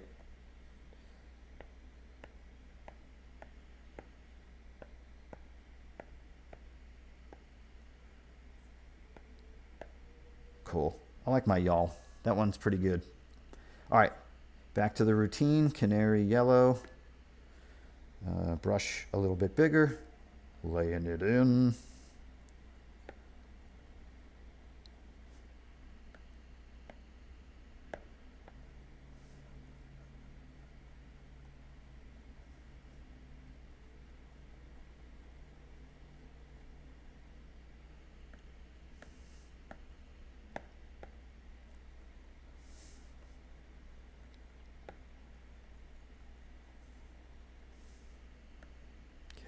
Cool. I like my y'all. That one's pretty good. All right, back to the routine. Canary yellow. Brush a little bit bigger. Laying it in.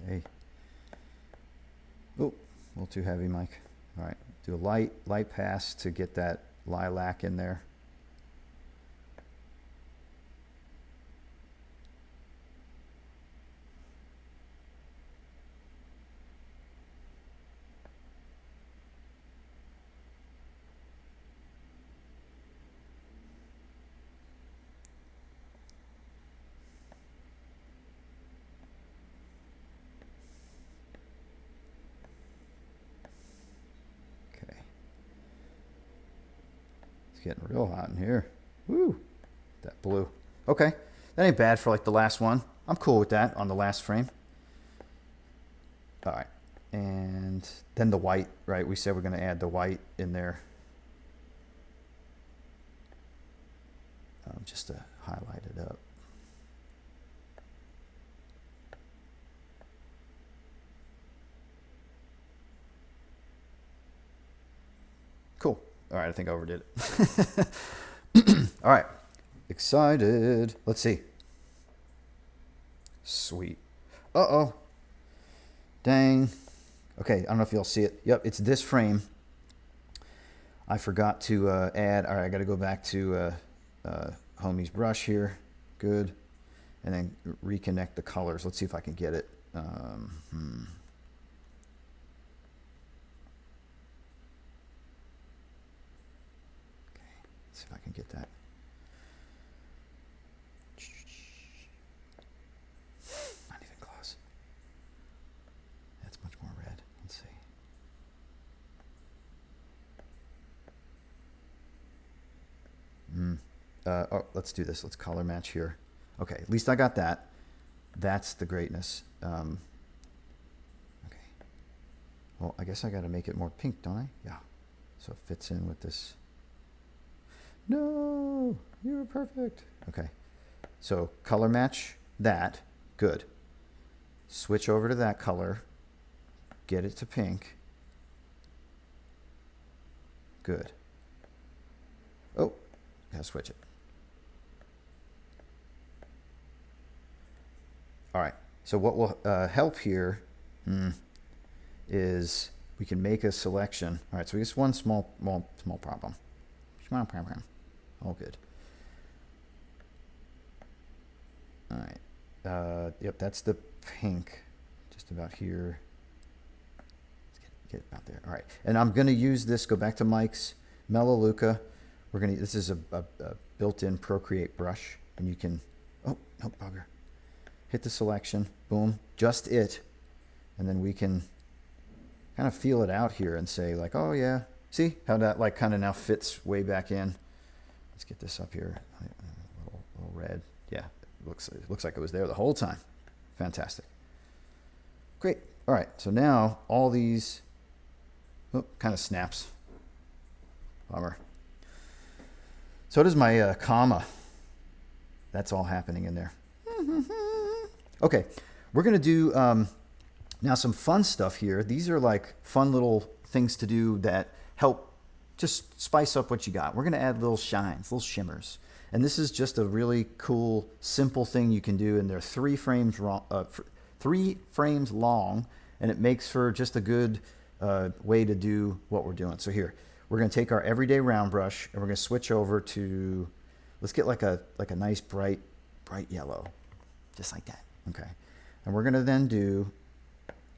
Okay. Oh, a little too heavy, Mike. All right, do a light pass to get that lilac in there. It's getting real hot in here. Woo, that blue. Okay, that ain't bad for like the last one. I'm cool with that on the last frame. All right, and then the white, right? We said we're gonna add the white in there. Just to highlight it up. Cool. All right, I think I overdid it. All right, excited. Let's see. Sweet. Uh-oh. Dang. Okay, I don't know if you'll see it. Yep, it's this frame. I forgot to add. All right, I got to go back to homie's brush here. Good. And then reconnect the colors. Let's see if I can get it. See if I can get that. Not even close. That's much more red. Let's see. Oh, let's do this. Let's color match here. Okay, at least I got that. That's the greatness. Okay. Well, I guess I got to make it more pink, don't I? Yeah. So it fits in with this. No, you were perfect. Okay, so color match that. Good. Switch over to that color. Get it to pink. Good. Oh, gotta switch it. All right, so what will help here is we can make a selection. All right, so just one small problem. Small problem. All good. All right. Yep, that's the pink. Just about here. Let's get about there. All right, and I'm gonna use this. Go back to Mike's Melaleuca. We're gonna. This is a built-in ProCreate brush, and you can. Oh, bugger. Hit the selection. Boom. Just it, and then we can kind of feel it out here and say like, oh yeah, see how that like kind of now fits way back in. Let's get this up here. A little red. Yeah, it looks like it was there the whole time. Fantastic. Great. All right. So now all these kind of snaps. Bummer. So does my comma. That's all happening in there. Okay. We're going to do now some fun stuff here. These are like fun little things to do that help just spice up what you got. We're going to add little shines, little shimmers. And this is just a really cool, simple thing you can do. And they're 3 frames long, and it makes for just a good way to do what we're doing. So here, we're going to take our everyday round brush, and we're going to switch over to, let's get like a nice bright yellow, just like that. Okay. And we're going to then do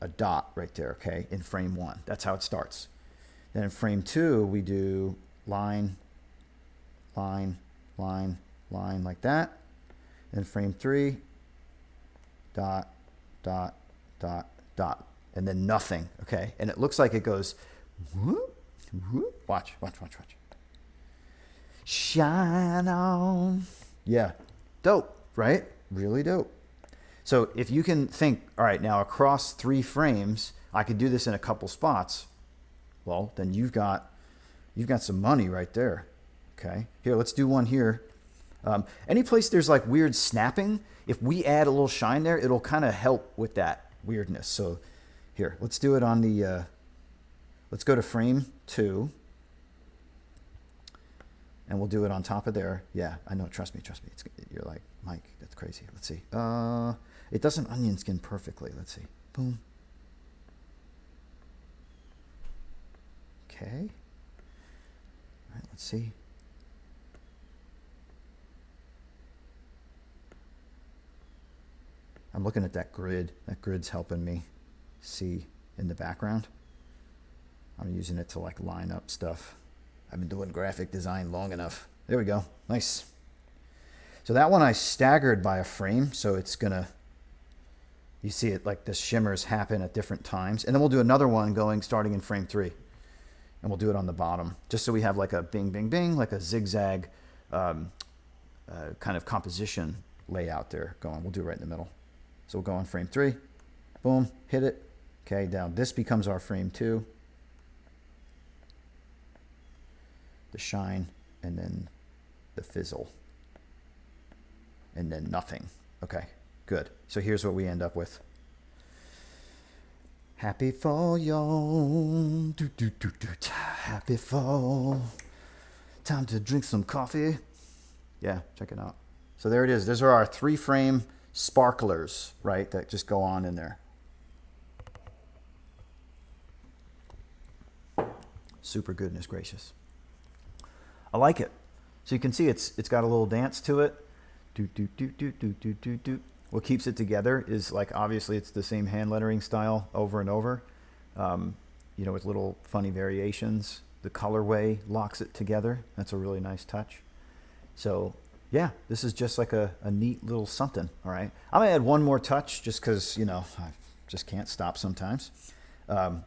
a dot right there, okay, in frame 1. That's how it starts. Then in frame 2, we do line, line, line, line like that. In frame 3, dot, dot, dot, dot, and then nothing, okay? And it looks like it goes, whoop, whoop. Watch. Shine on. Yeah, dope, right? Really dope. So if you can think, all right, now across 3 frames, I could do this in a couple spots. Well, then you've got some money right there. Okay. Here, let's do one here. Any place there's like weird snapping, if we add a little shine there, it'll kind of help with that weirdness. So here, let's do it on the, let's go to frame 2. And we'll do it on top of there. Yeah, I know. Trust me. You're like, Mike, that's crazy. Let's see. It doesn't onion skin perfectly. Let's see. Boom. Okay. All right, let's see. I'm looking at that grid. That grid's helping me see in the background. I'm using it to like line up stuff. I've been doing graphic design long enough. There we go. Nice. So that one I staggered by a frame, so it's gonna, you see it like the shimmers happen at different times. And then we'll do another one starting in frame 3. And we'll do it on the bottom, just so we have like a bing, bing, bing, like a zigzag kind of composition layout there going. We'll do it right in the middle. So we'll go on frame 3. Boom, hit it. Okay, down. This becomes our frame 2. The shine, and then the fizzle, and then nothing. Okay, good. So here's what we end up with. Happy fall, y'all. Happy fall. Time to drink some coffee. Yeah, check it out. So there it is. Those are our 3 frame sparklers, right, that just go on in there. Super goodness gracious. I like it. So you can see it's got a little dance to it. Do, do, do, do, do, do, do, do. What keeps it together is like, obviously it's the same hand lettering style over and over, you know, with little funny variations. The colorway locks it together. That's a really nice touch. So yeah, this is just like a neat little something. All right. I'm gonna add one more touch just cause you know, I just can't stop sometimes. I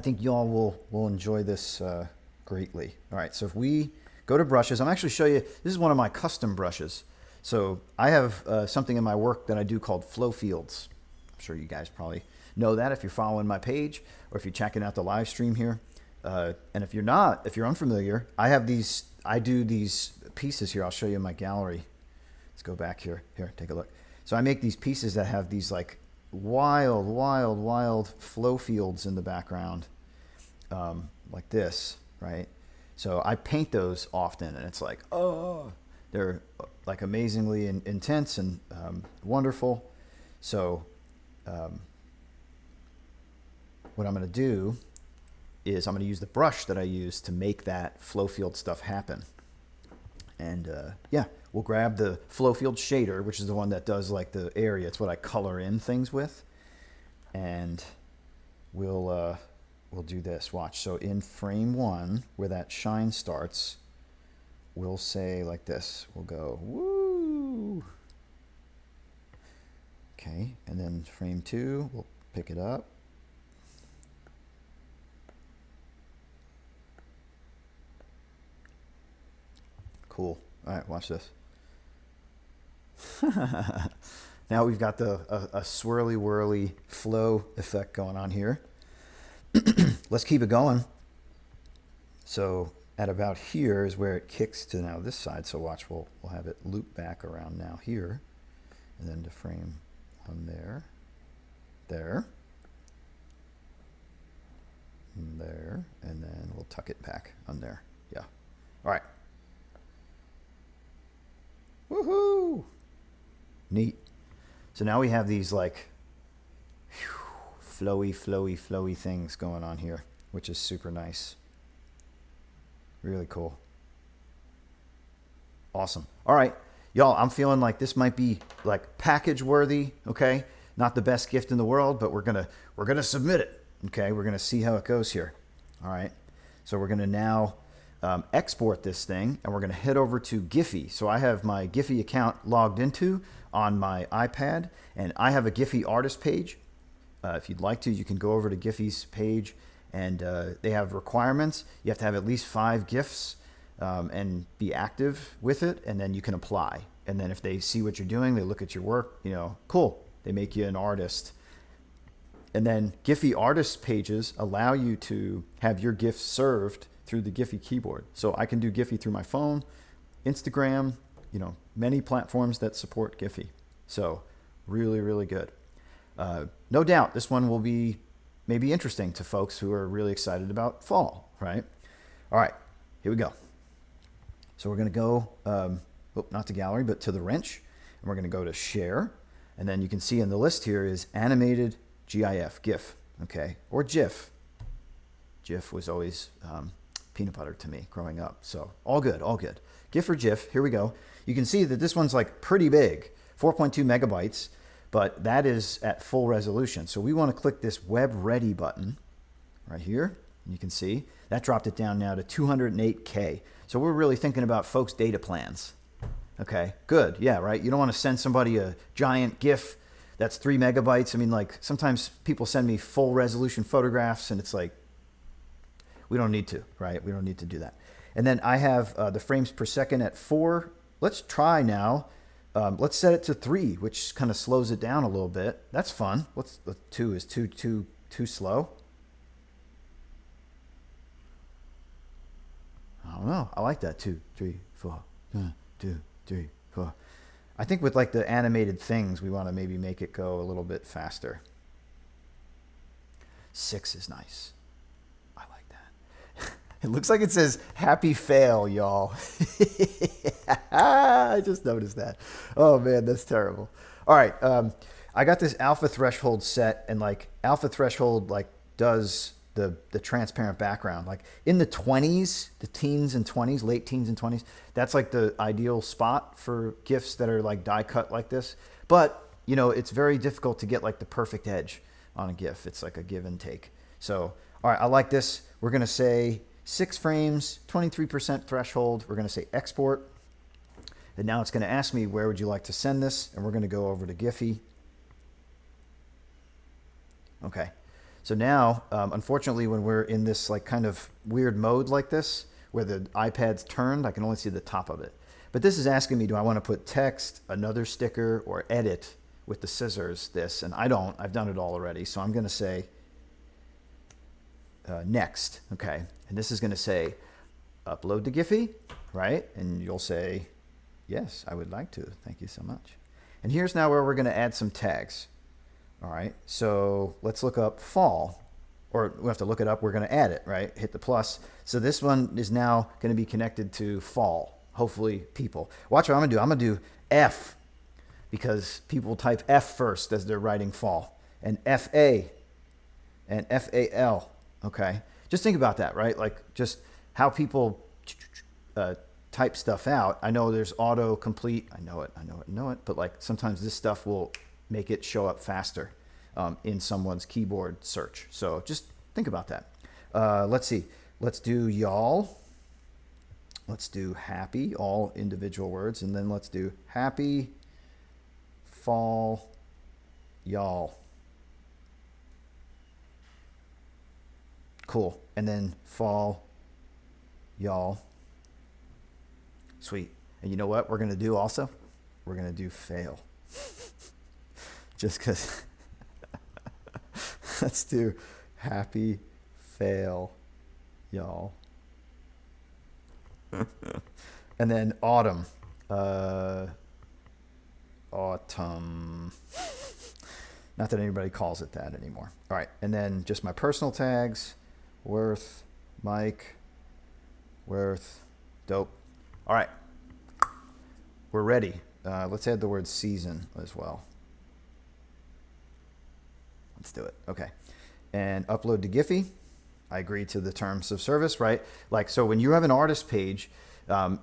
think y'all will enjoy this, greatly. All right, so if we go to brushes, I'm actually show you, this is one of my custom brushes. So I have something in my work that I do called flow fields. I'm sure you guys probably know that if you're following my page or if you're checking out the live stream here. And if you're not, if you're unfamiliar, I do these pieces here. I'll show you in my gallery. Let's go back here. Here, take a look. So I make these pieces that have these like wild flow fields in the background, like this. Right? So I paint those often, and it's like, oh, they're like amazingly intense and wonderful. So what I'm going to do is I'm going to use the brush that I use to make that flow field stuff happen. And yeah, we'll grab the flow field shader, which is the one that does like the area. It's what I color in things with. And we'll do this. Watch. So in frame 1, where that shine starts, we'll say like this. We'll go, woo. Okay, and then frame 2, we'll pick it up. Cool. All right, watch this. Now we've got a swirly whirly flow effect going on here. Let's keep it going. So at about here is where it kicks to now this side. So watch, we'll have it loop back around now here, and then to frame 1 there, and there, and then we'll tuck it back on there. Yeah. All right. Woohoo! Neat. So now we have these like flowy things going on here, which is super nice. Really cool. Awesome. All right, y'all, I'm feeling like this might be like package worthy, okay? Not the best gift in the world, but we're gonna submit it, okay? We're gonna see how it goes here. All right. So we're gonna now export this thing, and we're going to head over to Giphy. So I have my Giphy account logged into on my iPad, and I have a Giphy artist page. If you'd like to, you can go over to Giphy's page, and they have requirements. You have to have at least 5 GIFs and be active with it, and then you can apply. And then if they see what you're doing, they look at your work, you know, cool. They make you an artist. And then Giphy artist pages allow you to have your GIFs served through the Giphy keyboard. So I can do Giphy through my phone, Instagram, you know, many platforms that support Giphy. So really, really good. No doubt this one will be maybe interesting to folks who are really excited about fall, right? All right, here we go. So we're gonna go, not to gallery, but to the wrench, and we're gonna go to share. And then you can see in the list here is animated GIF, okay, or GIF. GIF was always peanut butter to me growing up. So all good, all good. GIF or GIF, here we go. You can see that this one's like pretty big, 4.2 megabytes, but that is at full resolution. So we want to click this web ready button right here. And you can see that dropped it down now to 208K. So we're really thinking about folks' data plans. Okay, good. Yeah, right. You don't want to send somebody a giant GIF that's 3 megabytes. I mean, like sometimes people send me full resolution photographs and it's like, we don't need to, right? We don't need to do that. And then I have the frames per second at 4. Let's try now. Let's set it to 3, which kind of slows it down a little bit. That's fun. 2 is too slow. I don't know. I like that. 2, 3, 4. 2, 3, 4. I think with like the animated things, we want to maybe make it go a little bit faster. 6 is nice. It looks like it says happy fail, y'all. I just noticed that. Oh man, that's terrible. All right. I got this alpha threshold set, and like alpha threshold like does the transparent background. Like in the 20s, the teens and 20s, late teens and 20s, that's like the ideal spot for GIFs that are like die cut like this. But you know, it's very difficult to get like the perfect edge on a GIF. It's like a give and take. So, all right, I like this. We're gonna say 6 frames, 23% threshold. We're going to say export. And now it's going to ask me, where would you like to send this? And we're going to go over to Giphy. Okay. So now, unfortunately, when we're in this like kind of weird mode like this, where the iPad's turned, I can only see the top of it. But this is asking me, do I want to put text, another sticker, or edit with the scissors this? And I don't. I've done it all already. So I'm going to say next. Okay. And this is going to say upload to Giphy, right? And you'll say, yes, I would like to. Thank you so much. And here's now where we're going to add some tags. All right. So let's look up fall, or we have to look it up. We're going to add it, right? Hit the plus. So this one is now going to be connected to fall. Hopefully people. Watch what I'm going to do. I'm going to do F, because people type F first as they're writing fall, and FA and FAL. Okay. just think about that, right? Like just how people type stuff out. I know there's auto complete. I know it. But like sometimes this stuff will make it show up faster in someone's keyboard search. So just think about that. Let's see. Let's do y'all. Let's do happy, all individual words. And then let's do happy fall y'all. Cool. And then fall y'all. Sweet. And you know what we're going to do also? We're going to do fail. Just because. Let's do happy fail y'all. And then autumn. Autumn. Not that anybody calls it that anymore. All right. And then just my personal tags. Wirth, Mike, Wirth, dope. All right. We're ready. Let's add the word season as well. Let's do it. Okay. And upload to Giphy. I agree to the terms of service, right? Like, so when you have an artist page,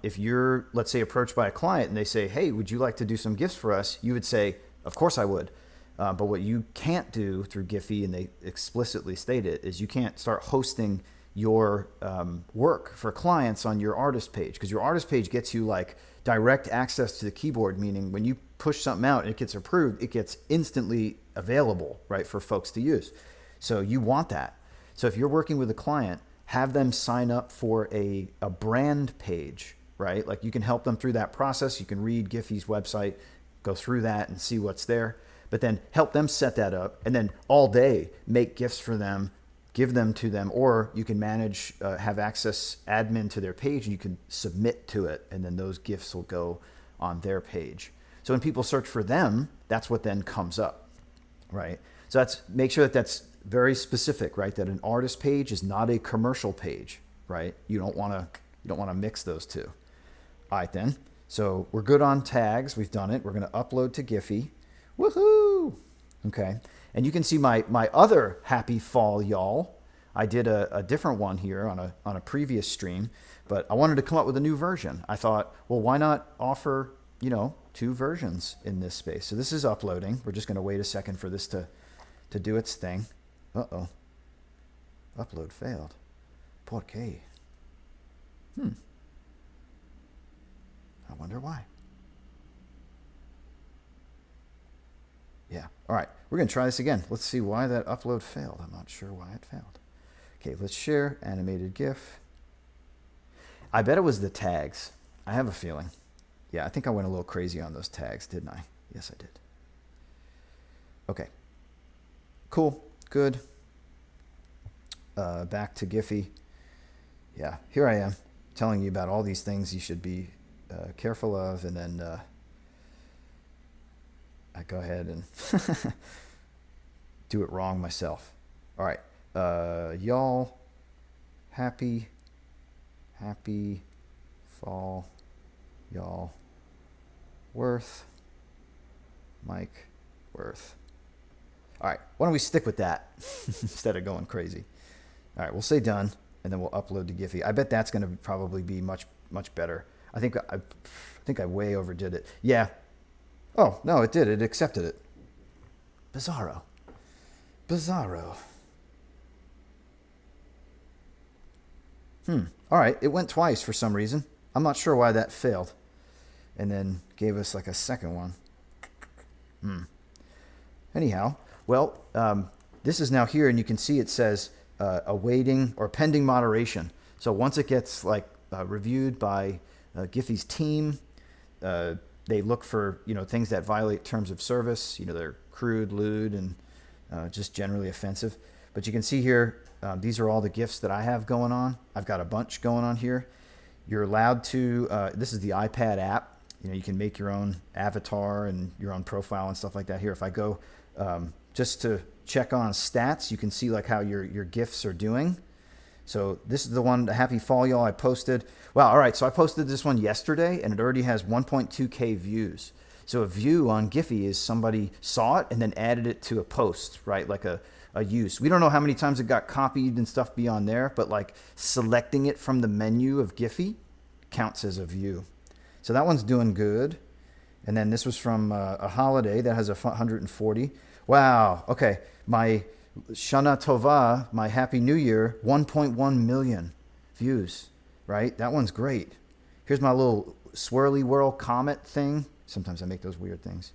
if you're, let's say, approached by a client and they say, hey, would you like to do some GIFs for us? You would say, of course I would. But what you can't do through Giphy, and they explicitly state it, is you can't start hosting your work for clients on your artist page, because your artist page gets you like direct access to the keyboard, meaning when you push something out and it gets approved, it gets instantly available, right, for folks to use. So you want that. So if you're working with a client, have them sign up for a brand page, right? Like you can help them through that process. You can read Giphy's website, go through that and see what's there, but then help them set that up, and then all day make GIFs for them, give them to them, or you can manage, have access admin to their page and you can submit to it, and then those GIFs will go on their page. So when people search for them, that's what then comes up, right? So that's, make sure that that's very specific, right? That an artist page is not a commercial page, right? You don't want to mix those two. All right, then. So we're good on tags. We've done it. We're going to upload to Giphy. Woohoo! Okay. And you can see my other happy fall y'all. I did a different one here on a previous stream, but I wanted to come up with a new version. I thought, well, why not offer, you know, 2 versions in this space? So this is uploading. We're just going to wait a second for this to do its thing. Uh-oh. Upload failed. ¿Por qué? I wonder why. Yeah. All right. We're going to try this again. Let's see why that upload failed. I'm not sure why it failed. Okay, let's share animated GIF. I bet it was the tags. I have a feeling. Yeah, I think I went a little crazy on those tags, didn't I? Yes, I did. Okay. Cool. Good. Back to Giphy. Yeah, here I am telling you about all these things you should be careful of, and then I go ahead and do it wrong myself. All right. Y'all, happy fall, y'all, Wirth, Mike, Wirth. All right, why don't we stick with that instead of going crazy? All right, we'll say done, and then we'll upload to Giphy. I bet that's going to probably be much better. I think I way overdid it. Yeah. Oh no, it did. It accepted it. Bizarro. All right, it went twice for some reason. I'm not sure why that failed, and then gave us like a second one. Anyhow, well, this is now here, and you can see it says awaiting or pending moderation. So once it gets like reviewed by Giphy's team, they look for, you know, things that violate terms of service. You know, they're crude, lewd, and just generally offensive. But you can see here, these are all the GIFs that I have going on. I've got a bunch going on here. You're allowed to, this is the iPad app. You know, you can make your own avatar and your own profile and stuff like that here. If I go just to check on stats, you can see like how your GIFs are doing. So this is the one, the Happy Fall Y'all, I posted. Wow, all right, so I posted this one yesterday, and it already has 1.2K views. So a view on Giphy is somebody saw it and then added it to a post, right? Like a use. We don't know how many times it got copied and stuff beyond there, but like selecting it from the menu of Giphy counts as a view. So that one's doing good. And then this was from a holiday that has 140. Wow. Okay. My Shana Tova, my Happy New Year, 1.1 million views, right? That one's great. Here's my little swirly whirl comet thing. Sometimes I make those weird things.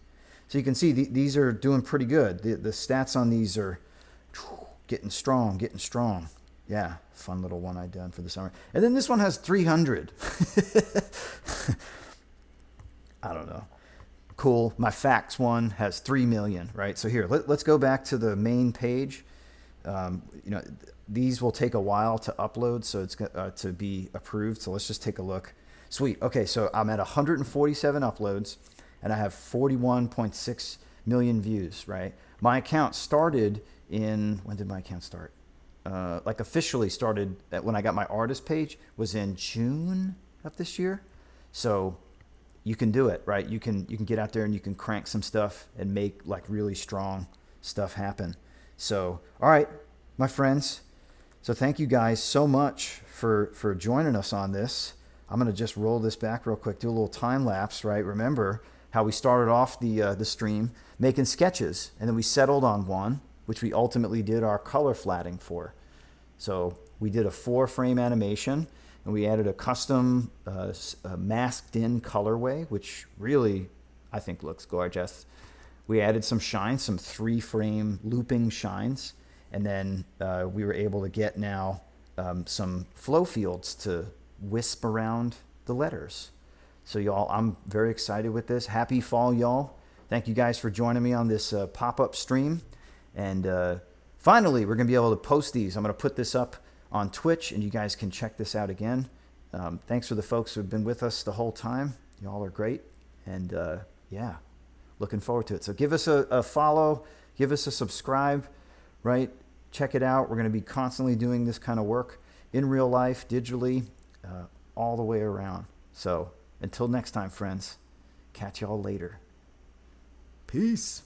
So you can see these are doing pretty good. The stats on these are getting strong, getting strong. Yeah, fun little one I done for the summer. And then this one has 300. I don't know. Cool. My facts one has 3 million, right? So here, let's go back to the main page. These will take a while to upload, so it's to be approved. So let's just take a look. Sweet. Okay, so I'm at 147 uploads, and I have 41.6 million views, right? My account started in, when did my account start? Like officially started when I got my artist page was in June of this year. So you can do it, right? You can get out there and you can crank some stuff and make like really strong stuff happen. So, all right, my friends. So thank you guys so much for joining us on this. I'm going to just roll this back real quick, do a little time lapse, right? Remember how we started off the stream making sketches, and then we settled on one, which we ultimately did our color flatting for. So we did a 4-frame animation, and we added a custom masked in colorway, which really I think looks gorgeous. We added some shines, some 3-frame looping shines, and then we were able to get now some flow fields to wisp around the letters. So y'all, I'm very excited with this. Happy fall, y'all. Thank you guys for joining me on this pop-up stream. And finally, we're going to be able to post these. I'm going to put this up on Twitch, and you guys can check this out again. Thanks for the folks who have been with us the whole time. Y'all are great. And yeah, looking forward to it. So give us a follow, give us a subscribe, right? Check it out. We're going to be constantly doing this kind of work in real life, digitally, all the way around. So until next time, friends, catch y'all later. Peace.